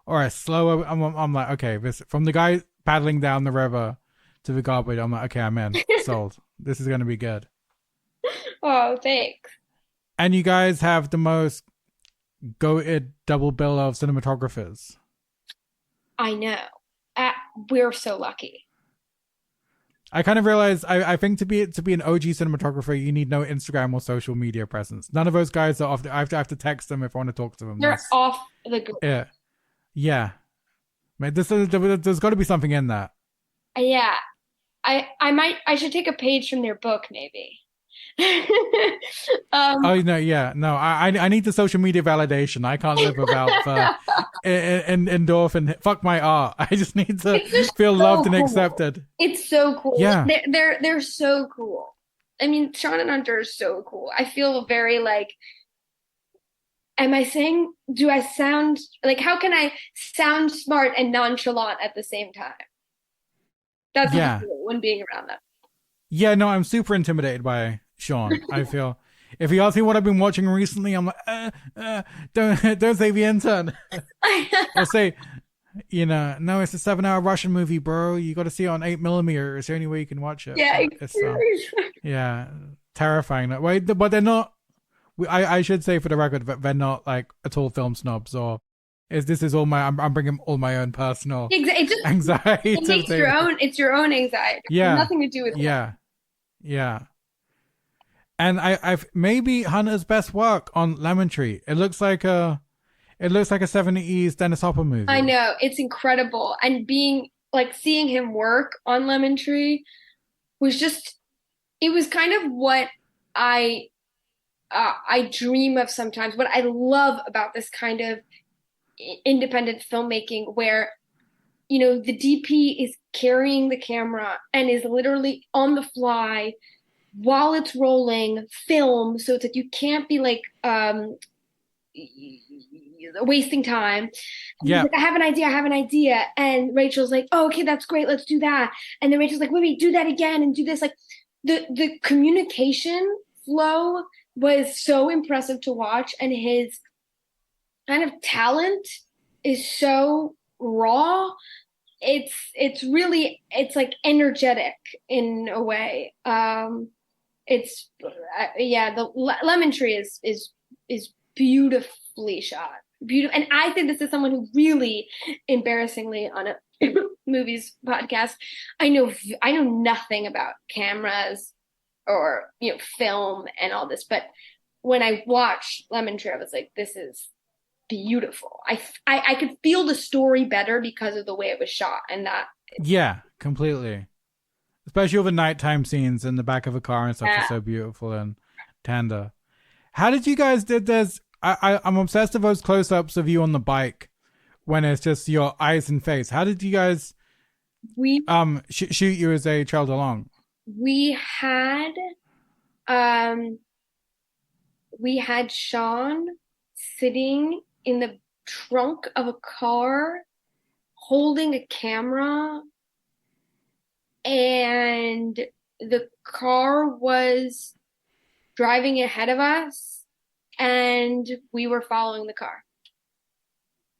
or a slow. I'm like, okay, this from the guy paddling down the river to the garbage. I'm like, okay, I'm in. Sold. This is going to be good. Oh, thanks. And you guys have the most goated double bill of cinematographers. I know. We're so lucky. I kind of realized I think to be an OG cinematographer, you need no Instagram or social media presence. None of those guys are off. I have to text them if I want to talk to them. They're off the grid. Yeah. Man, there's got to be something in that. Yeah. I should take a page from their book, maybe. Oh no, yeah, no. I need the social media validation. I can't live without endorphin. Fuck my art. I just need to feel loved and accepted. It's so cool. Yeah, they're so cool. I mean, Sean and Hunter are so cool. I feel very like do I sound like, how can I sound smart and nonchalant at the same time? That's a Yeah. feeling when being around them. Yeah, no, I'm super intimidated by Sean. I feel if he asks me what I've been watching recently, I'm like, don't say The Intern. Or say, no, it's a 7-hour Russian movie, bro. You got to see it on 8mm. It's the only way you can watch it. Yeah, But it's yeah, terrifying. Wait, but they're not. I should say for the record that they're not like at all film snobs or. This is all my I'm bringing all my own personal anxiety. It's your own anxiety. Yeah, nothing to do with yeah. And I've maybe Hunter's best work on Lemon Tree. It looks like a 70s Dennis Hopper movie. I know, it's incredible, and seeing him work on Lemon Tree was it was kind of what I dream of sometimes. What I love about this kind of independent filmmaking where the DP is carrying the camera and is literally on the fly while it's rolling film, so it's like you can't be like wasting time. Yeah, like, I have an idea, and Rachel's like, oh, okay, that's great, let's do that. And then Rachel's like, wait, do that again and do this. Like the communication flow was so impressive to watch, and his kind of talent is so raw. It's really, it's like energetic in a way. It's the Lemon Tree is beautifully shot, beautiful. And I think this is someone who really, embarrassingly on a movies podcast, I know nothing about cameras or film and all this, but when I watched Lemon Tree, I was like, this is beautiful. I could feel the story better because of the way it was shot, and that. Yeah, completely. Especially all the nighttime scenes in the back of a car and stuff are so beautiful and tender. How did you guys did this? I'm obsessed with those close-ups of you on the bike when it's just your eyes and face. How did you guys shoot you as they trailed along? We had Sean sitting in the trunk of a car holding a camera, and the car was driving ahead of us and we were following the car.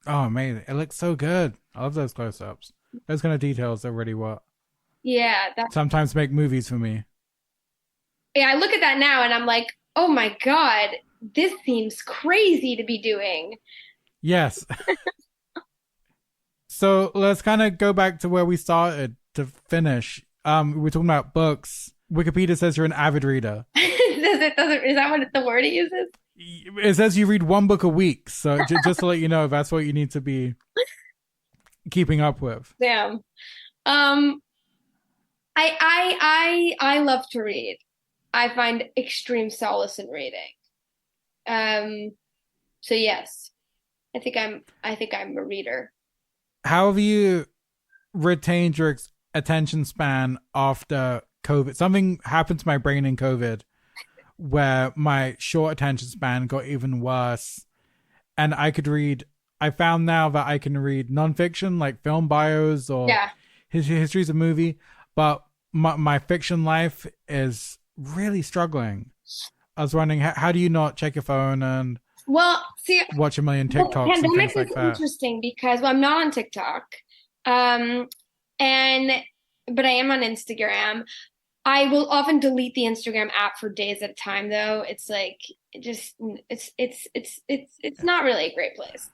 Oh, amazing. It looks so good. I love those close-ups. Those kind of details are really what sometimes make movies for me. Yeah, I look at that now and I'm like, oh my God, this seems crazy to be doing. Yes. So let's kind of go back to where we started to finish. We're talking about books. Wikipedia says you're an avid reader. Is that what the word it uses? It says you read one book a week. So just to let you know, that's what you need to be keeping up with. Damn. I love to read. I find extreme solace in reading. So yes, I think I'm a reader. How have you retained your attention span after COVID? Something happened to my brain in COVID where my short attention span got even worse, and I found now that I can read nonfiction like film bios or histories of movie, but my fiction life is really struggling. I was wondering, how do you not check your phone and watch a million TikToks and things like that? Interesting because I'm not on TikTok, but I am on Instagram. I will often delete the Instagram app for days at a time, though. It's like it's not really a great place.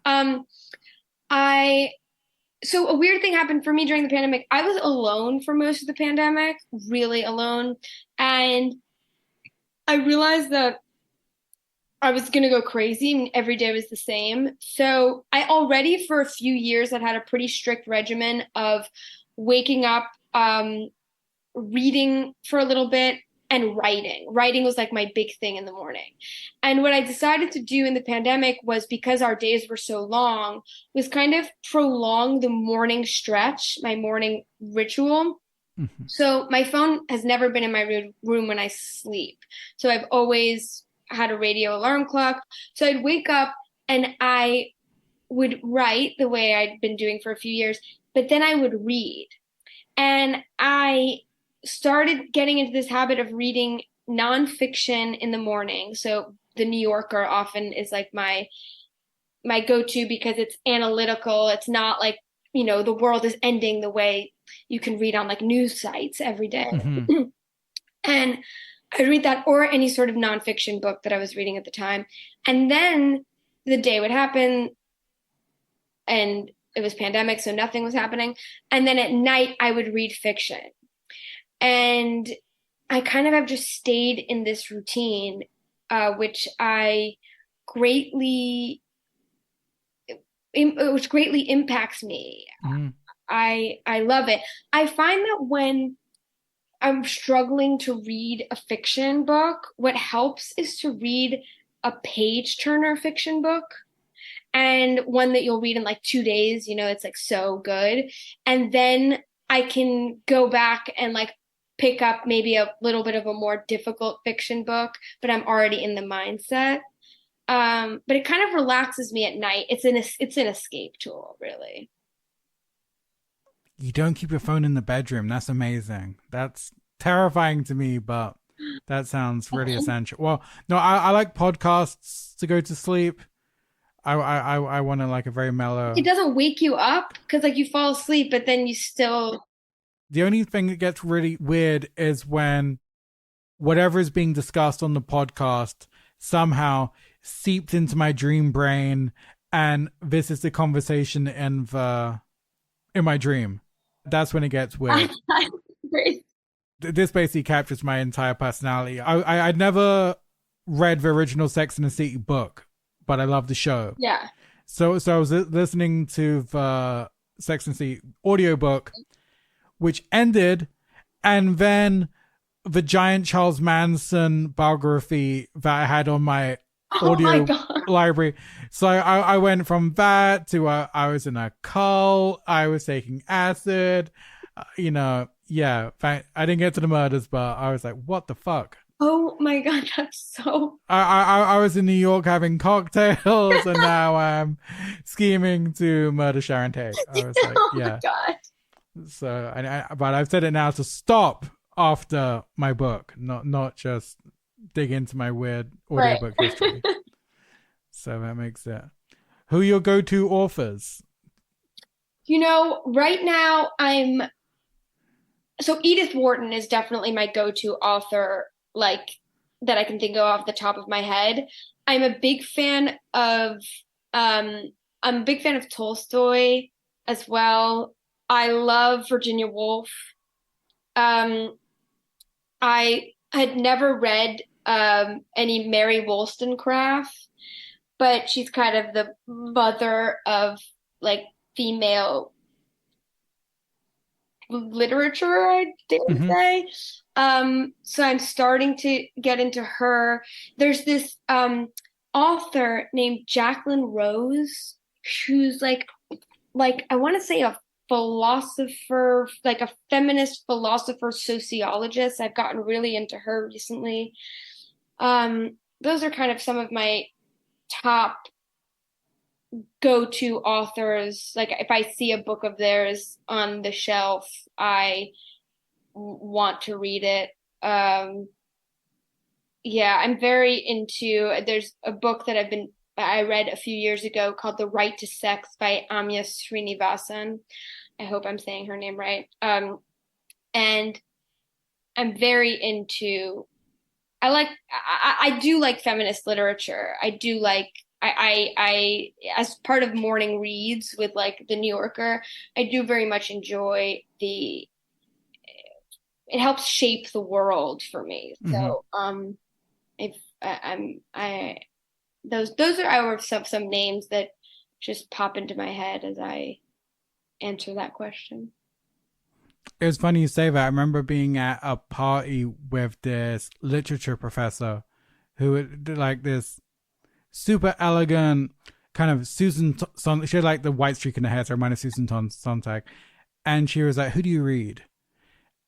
So a weird thing happened for me during the pandemic. I was alone for most of the pandemic, really alone, and I realized that I was going to go crazy and every day was the same. So I already for a few years had a pretty strict regimen of waking up, reading for a little bit, and writing. Writing was like my big thing in the morning. And what I decided to do in the pandemic was, because our days were so long, was kind of prolong the morning stretch, my morning ritual. Mm-hmm. So my phone has never been in my room when I sleep. So I've always had a radio alarm clock. So I'd wake up and I would write the way I'd been doing for a few years, but then I would read. And I started getting into this habit of reading nonfiction in the morning. So the New Yorker often is like my go-to because it's analytical. It's not like, the world is ending the way you can read on like news sites every day. Mm-hmm. And I'd read that or any sort of nonfiction book that I was reading at the time. And then the day would happen and it was pandemic, so nothing was happening. And then at night I would read fiction. And I kind of have just stayed in this routine, which greatly impacts me. Mm. I love it. I find that when I'm struggling to read a fiction book, what helps is to read a page turner fiction book, and one that you'll read in like 2 days. It's like so good. And then I can go back and like pick up maybe a little bit of a more difficult fiction book, but I'm already in the mindset. But it kind of relaxes me at night. It's an escape tool, really. You don't keep your phone in the bedroom. That's amazing. That's terrifying to me, but that sounds really essential. Well, no, I like podcasts to go to sleep. I want to like a very mellow. It doesn't wake you up because like you fall asleep, but then you still. The only thing that gets really weird is when whatever is being discussed on the podcast somehow seeped into my dream brain, and this is the conversation in my dream. That's when it gets weird. This basically captures my entire personality. I'd never read the original Sex and the City book, but I love the show. Yeah. So I was listening to the Sex and the City audiobook, which ended, and then the giant Charles Manson biography that I had on my audio library. So I went from that to I was in a cult. I was taking acid. Yeah. I didn't get to the murders, but I was like, what the fuck? Oh my God, that's so. I was in New York having cocktails, and now I'm scheming to murder Sharon Tate. I was like, yeah. Oh my God. So, but I've said it now to stop after my book, not just dig into my weird audiobook history. So that makes it. Who are your go-to authors? Right now so Edith Wharton is definitely my go-to author, like that I can think of off the top of my head. I'm a big fan of Tolstoy as well. I love Virginia Woolf. I had never read any Mary Wollstonecraft, but she's kind of the mother of like female literature, I dare say. So I'm starting to get into her. There's this author named Jacqueline Rose, who's like I want to say a philosopher, like a feminist philosopher sociologist. I've gotten really into her recently. Those are kind of some of my top go-to authors. Like if I see a book of theirs on the shelf, I want to read it. Yeah, I'm very into, there's a book that I read a few years ago called The Right to Sex by Amya Srinivasan. I hope I'm saying her name right. And I'm very into, I do like feminist literature. I do like, I as part of morning reads with like the New Yorker, I do very much enjoy it helps shape the world for me. So, those are some names that just pop into my head as I answer that question. It was funny you say that. I remember being at a party with this literature professor who did like this super elegant kind of Susan Sontag. She had like the white streak in her hair, so reminded Susan Sontag. And she was like, "Who do you read?"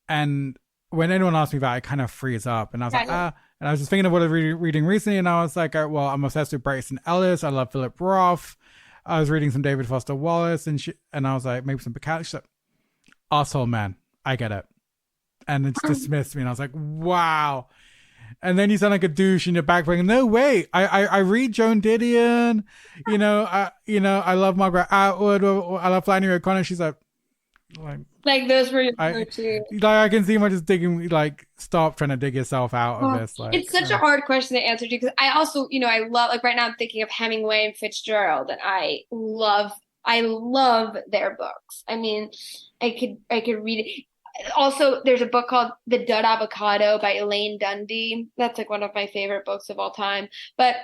And when anyone asked me that, I kind of freeze up, and I was like, and And I was just thinking of what I was reading recently, and I was like, well, I'm obsessed with Bryson Ellis. I love Philip Roth. I was reading some David Foster Wallace, and I was like, maybe some Bukowski. She's like, asshole man, I get it. And it's dismissed me, and I was like, wow. And then you sound like a douche in your back going, no way. I read Joan Didion, I love Margaret Atwood, or I love Flannery O'Connor. She's like those were your two. I can see him just digging, like, stop trying to dig yourself out of this. Like, it's such a hard question to answer too, because I also, I love, like, right now I'm thinking of Hemingway and Fitzgerald, and I love their books. I mean, I could read it. Also, there's a book called The Dud Avocado by Elaine Dundee. That's like one of my favorite books of all time. But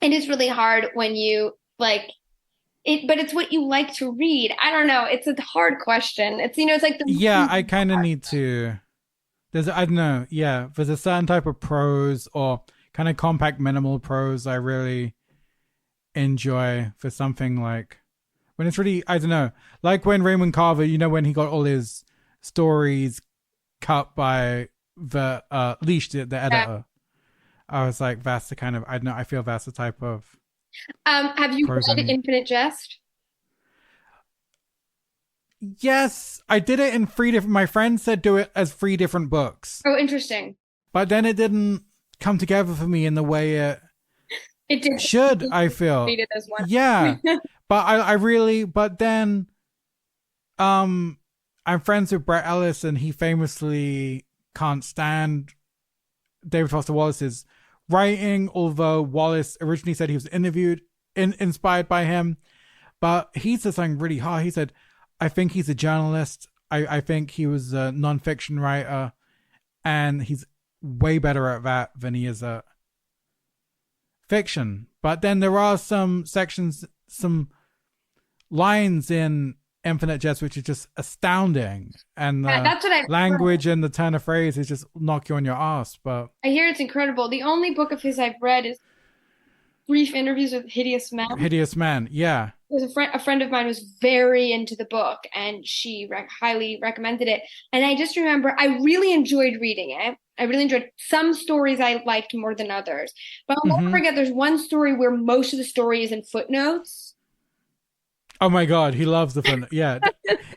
it is really hard when you like it, but it's what you like to read. I don't know. It's a hard question. It's, it's like I kind of need to. I don't know. Yeah, there's a certain type of prose or kind of compact, minimal prose I really enjoy for something like when it's really, I don't know, like when Raymond Carver, when he got all his stories cut by the Leash, the editor. Yeah. I was like, that's the kind of, I don't know, I feel that's the type of have you read Infinite Jest? Yes, I did it in 3 different, my friend said do it as 3 different books. Oh, interesting. But then it didn't come together for me in the way it did. Should, I feel. Read it as one. Yeah. But I really, but then I'm friends with Brett Ellis, and he famously can't stand David Foster Wallace's writing, although Wallace originally said he was inspired by him. But he said something really hard. He said, I think he's a journalist. I think he was a nonfiction writer, and he's way better at that than he is at fiction. But then there are some sections, some lines in Infinite Jest which is just astounding, and that's what I language and the turn of phrase is just knock you on your ass. But I hear it's incredible. The only book of his I've read is Brief Interviews with Hideous Men. Hideous Men, yeah. A friend of mine was very into the book, and she highly recommended it. And I just remember I really enjoyed reading it. I really enjoyed some stories I liked more than others. But I'll never forget, there's one story where most of the story is in footnotes. Oh my God, he loves the footnote. Yeah.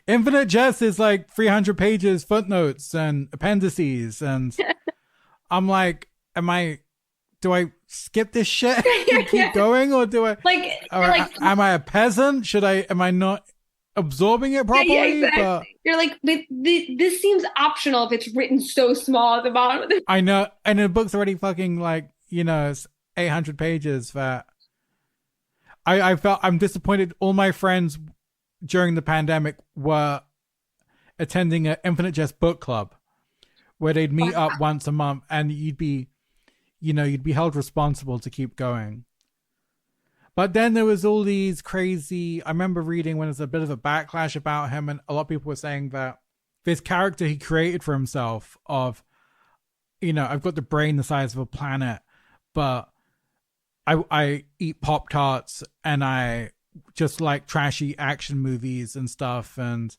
Infinite Jest is like 300 pages, footnotes and appendices. And I'm like, do I skip this shit and keep going? Or do I, am I a peasant? Am I not absorbing it properly? Yeah, exactly. But you're like, this seems optional if it's written so small at the bottom of the. I know. And the book's already fucking it's 800 pages that. I felt I'm disappointed. All my friends during the pandemic were attending an Infinite Jest book club where they'd meet up once a month, and you'd be held responsible to keep going. But then there was all these crazy, I remember reading when there's a bit of a backlash about him, and a lot of people were saying that this character he created for himself of, I've got the brain the size of a planet, but I eat Pop-Tarts and I just like trashy action movies and stuff. And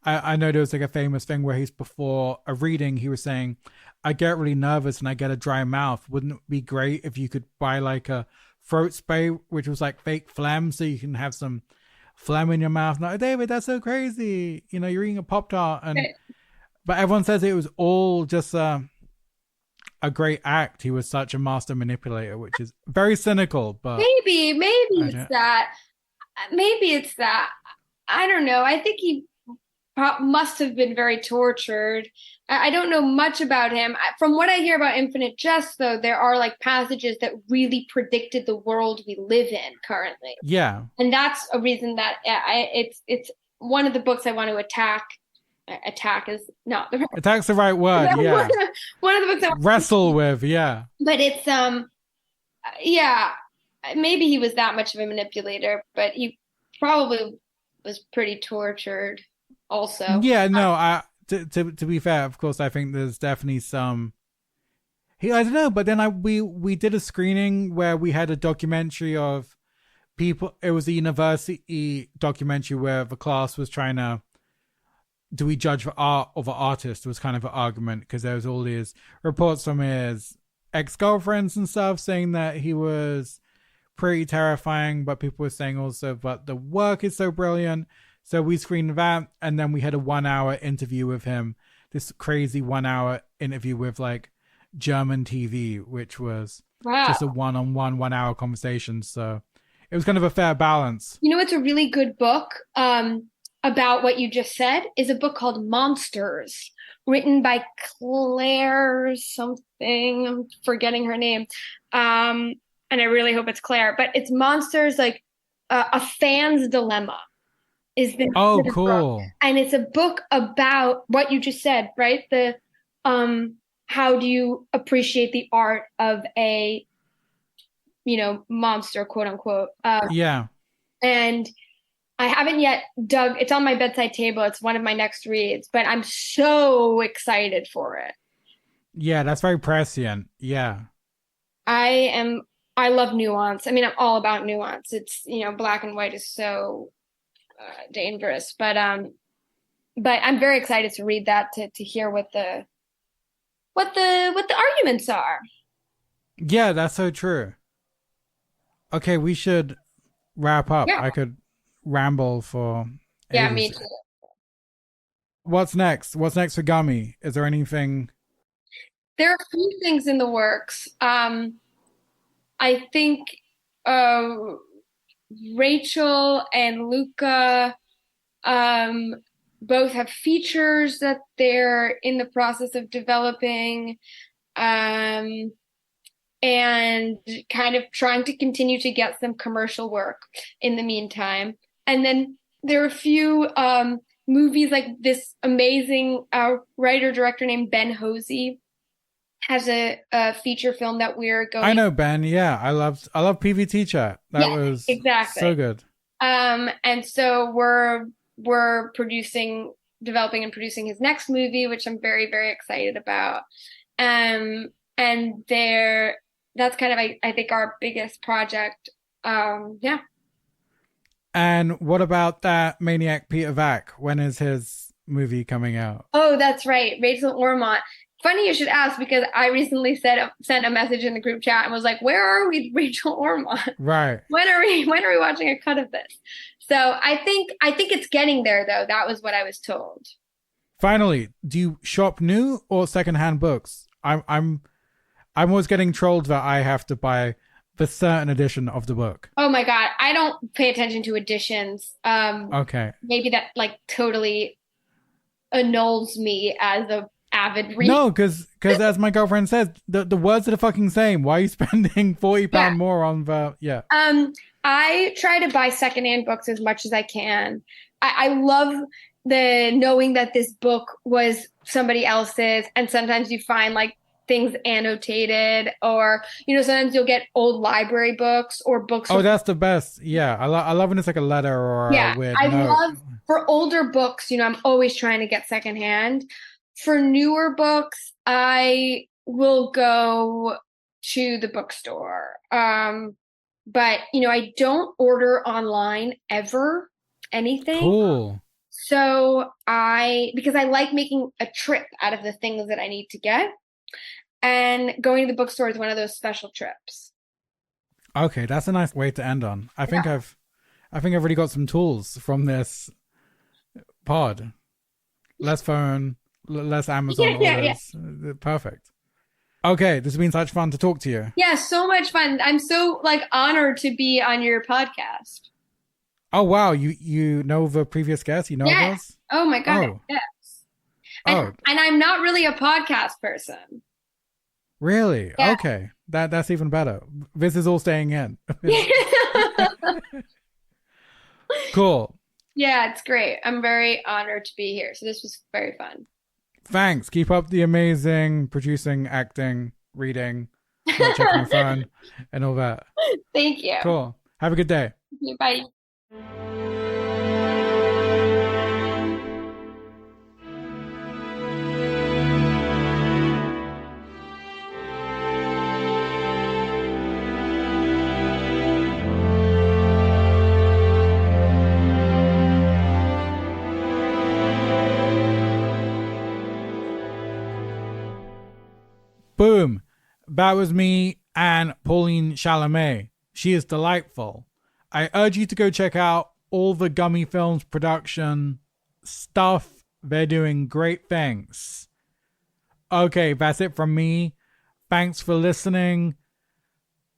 I know there was like a famous thing where before a reading, he was saying, I get really nervous and I get a dry mouth. Wouldn't it be great if you could buy like a throat spray, which was like fake phlegm, so you can have some phlegm in your mouth? No, David, that's so crazy. You're eating a Pop-Tart. But everyone says it was all just a great act. He was such a master manipulator, which is very cynical. But maybe it's that. Maybe it's that. I don't know. I think he must have been very tortured. I don't know much about him. From what I hear about Infinite Jest, though, there are like passages that really predicted the world we live in currently. Yeah, and that's a reason that it's one of the books I want to attack. Attack is not the right. Attack's the right word. Yeah, one of the books I wrestle with. Yeah, but it's yeah. Maybe he was that much of a manipulator, but he probably was pretty tortured. Also, yeah. No, to be fair, of course, I think there's definitely some. I don't know, but then we did a screening where we had a documentary of people. It was a university documentary where the class was trying to. Do we judge the art of an artist? Was kind of an argument because there was all these reports from his ex-girlfriends and stuff, saying that he was pretty terrifying, but people were saying also, but the work is so brilliant. So we screened that, and then we had a 1 hour interview with him. This crazy 1 hour interview with like German TV, which was just a one-on-one 1 hour conversation. So it was kind of a fair balance. You know, it's a really good book about what you just said is a book called Monsters, written by Claire something. I'm forgetting her name. And I really hope it's Claire, but it's Monsters, like a fan's dilemma is the cool book. And it's a book about what you just said, right? The how do you appreciate the art of a, you know, monster, quote unquote. Yeah. And I haven't yet dug, it's on my bedside table. It's one of my next reads, but I'm so excited for it. Yeah, that's very prescient. Yeah. I love nuance. I mean, I'm all about nuance. It's, you know, black and white is so dangerous, but I'm very excited to read that, to hear what the arguments are. Yeah, that's so true. Okay, we should wrap up. Yeah. I could ramble for Yeah, ages. me too. What's next? What's next for Gummy? Is there anything? There are a few things in the works. I think Rachel and Luca both have features that they're in the process of developing, and kind of trying to continue to get some commercial work in the meantime. And then there are a few movies, like this amazing writer-director named Ben Hosey has a feature film that we're going. I know Ben. Yeah, I love PVT Chat. That was exactly so good. And so we're developing and producing his next movie, which I'm very, very excited about. And that's kind of, I think, our biggest project. Yeah. And what about that maniac Peter Vack? When is his movie coming out? Oh, that's right. Rachel Ormont. Funny you should ask, because I recently sent a message in the group chat and was like, where are we, Rachel Ormont? Right. When are we watching a cut of this? So I think it's getting there, though. That was what I was told. Finally, do you shop new or secondhand books? I'm always getting trolled that I have to buy the certain edition of the book. Oh my God. I don't pay attention to editions. Okay. Maybe that like totally annuls me as a avid reader. No, because as my girlfriend says, the words are the fucking same. Why are you spending £40 more on the I try to buy secondhand books as much as I can. I love the knowing that this book was somebody else's, and sometimes you find like things annotated, or you know, sometimes you'll get old library books or books. Oh, that's the best. Yeah, I love when it's like a letter or a weird note. I love, for older books, you know, I'm always trying to get secondhand. For newer books, I will go to the bookstore. But, you know, I don't order online ever, anything. Cool. So because I like making a trip out of the things that I need to get. And going to the bookstore is one of those special trips. Okay, that's a nice way to end on. I think I've already got some tools from this pod. Less phone, less Amazon orders. Yeah. Perfect. Okay, this has been such fun to talk to you. Yeah, so much fun. I'm so honored to be on your podcast. Oh wow, you know the previous guest? You know us? Oh my God, yes. And I'm not really a podcast person. Really? Yeah. Okay. That's even better. This is all staying in. Cool. Yeah, it's great. I'm very honored to be here. So this was very fun. Thanks. Keep up the amazing producing, acting, reading, not checking your phone, and all that. Thank you. Cool. Have a good day. Bye. Boom. that was me and Pauline Chalamet. She is delightful. I urge you to go check out all the Gummy Films production stuff. They're doing great things. Okay, that's it from me. Thanks for listening.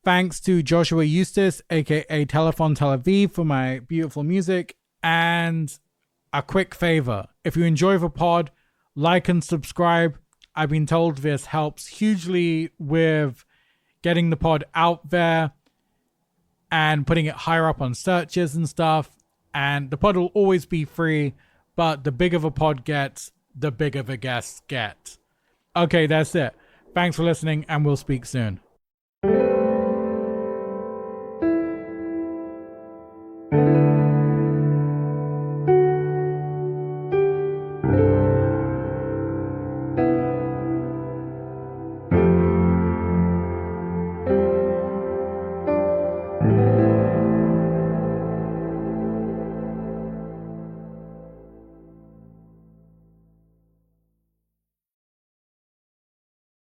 Thanks to Joshua Eustace, aka Telephone Tel Aviv, for my beautiful music. And a quick favor, if you enjoy the pod, like and subscribe. I've been told this helps hugely with getting the pod out there and putting it higher up on searches and stuff. And the pod will always be free, but the bigger the pod gets, the bigger the guests get. Okay, that's it. Thanks for listening, and we'll speak soon.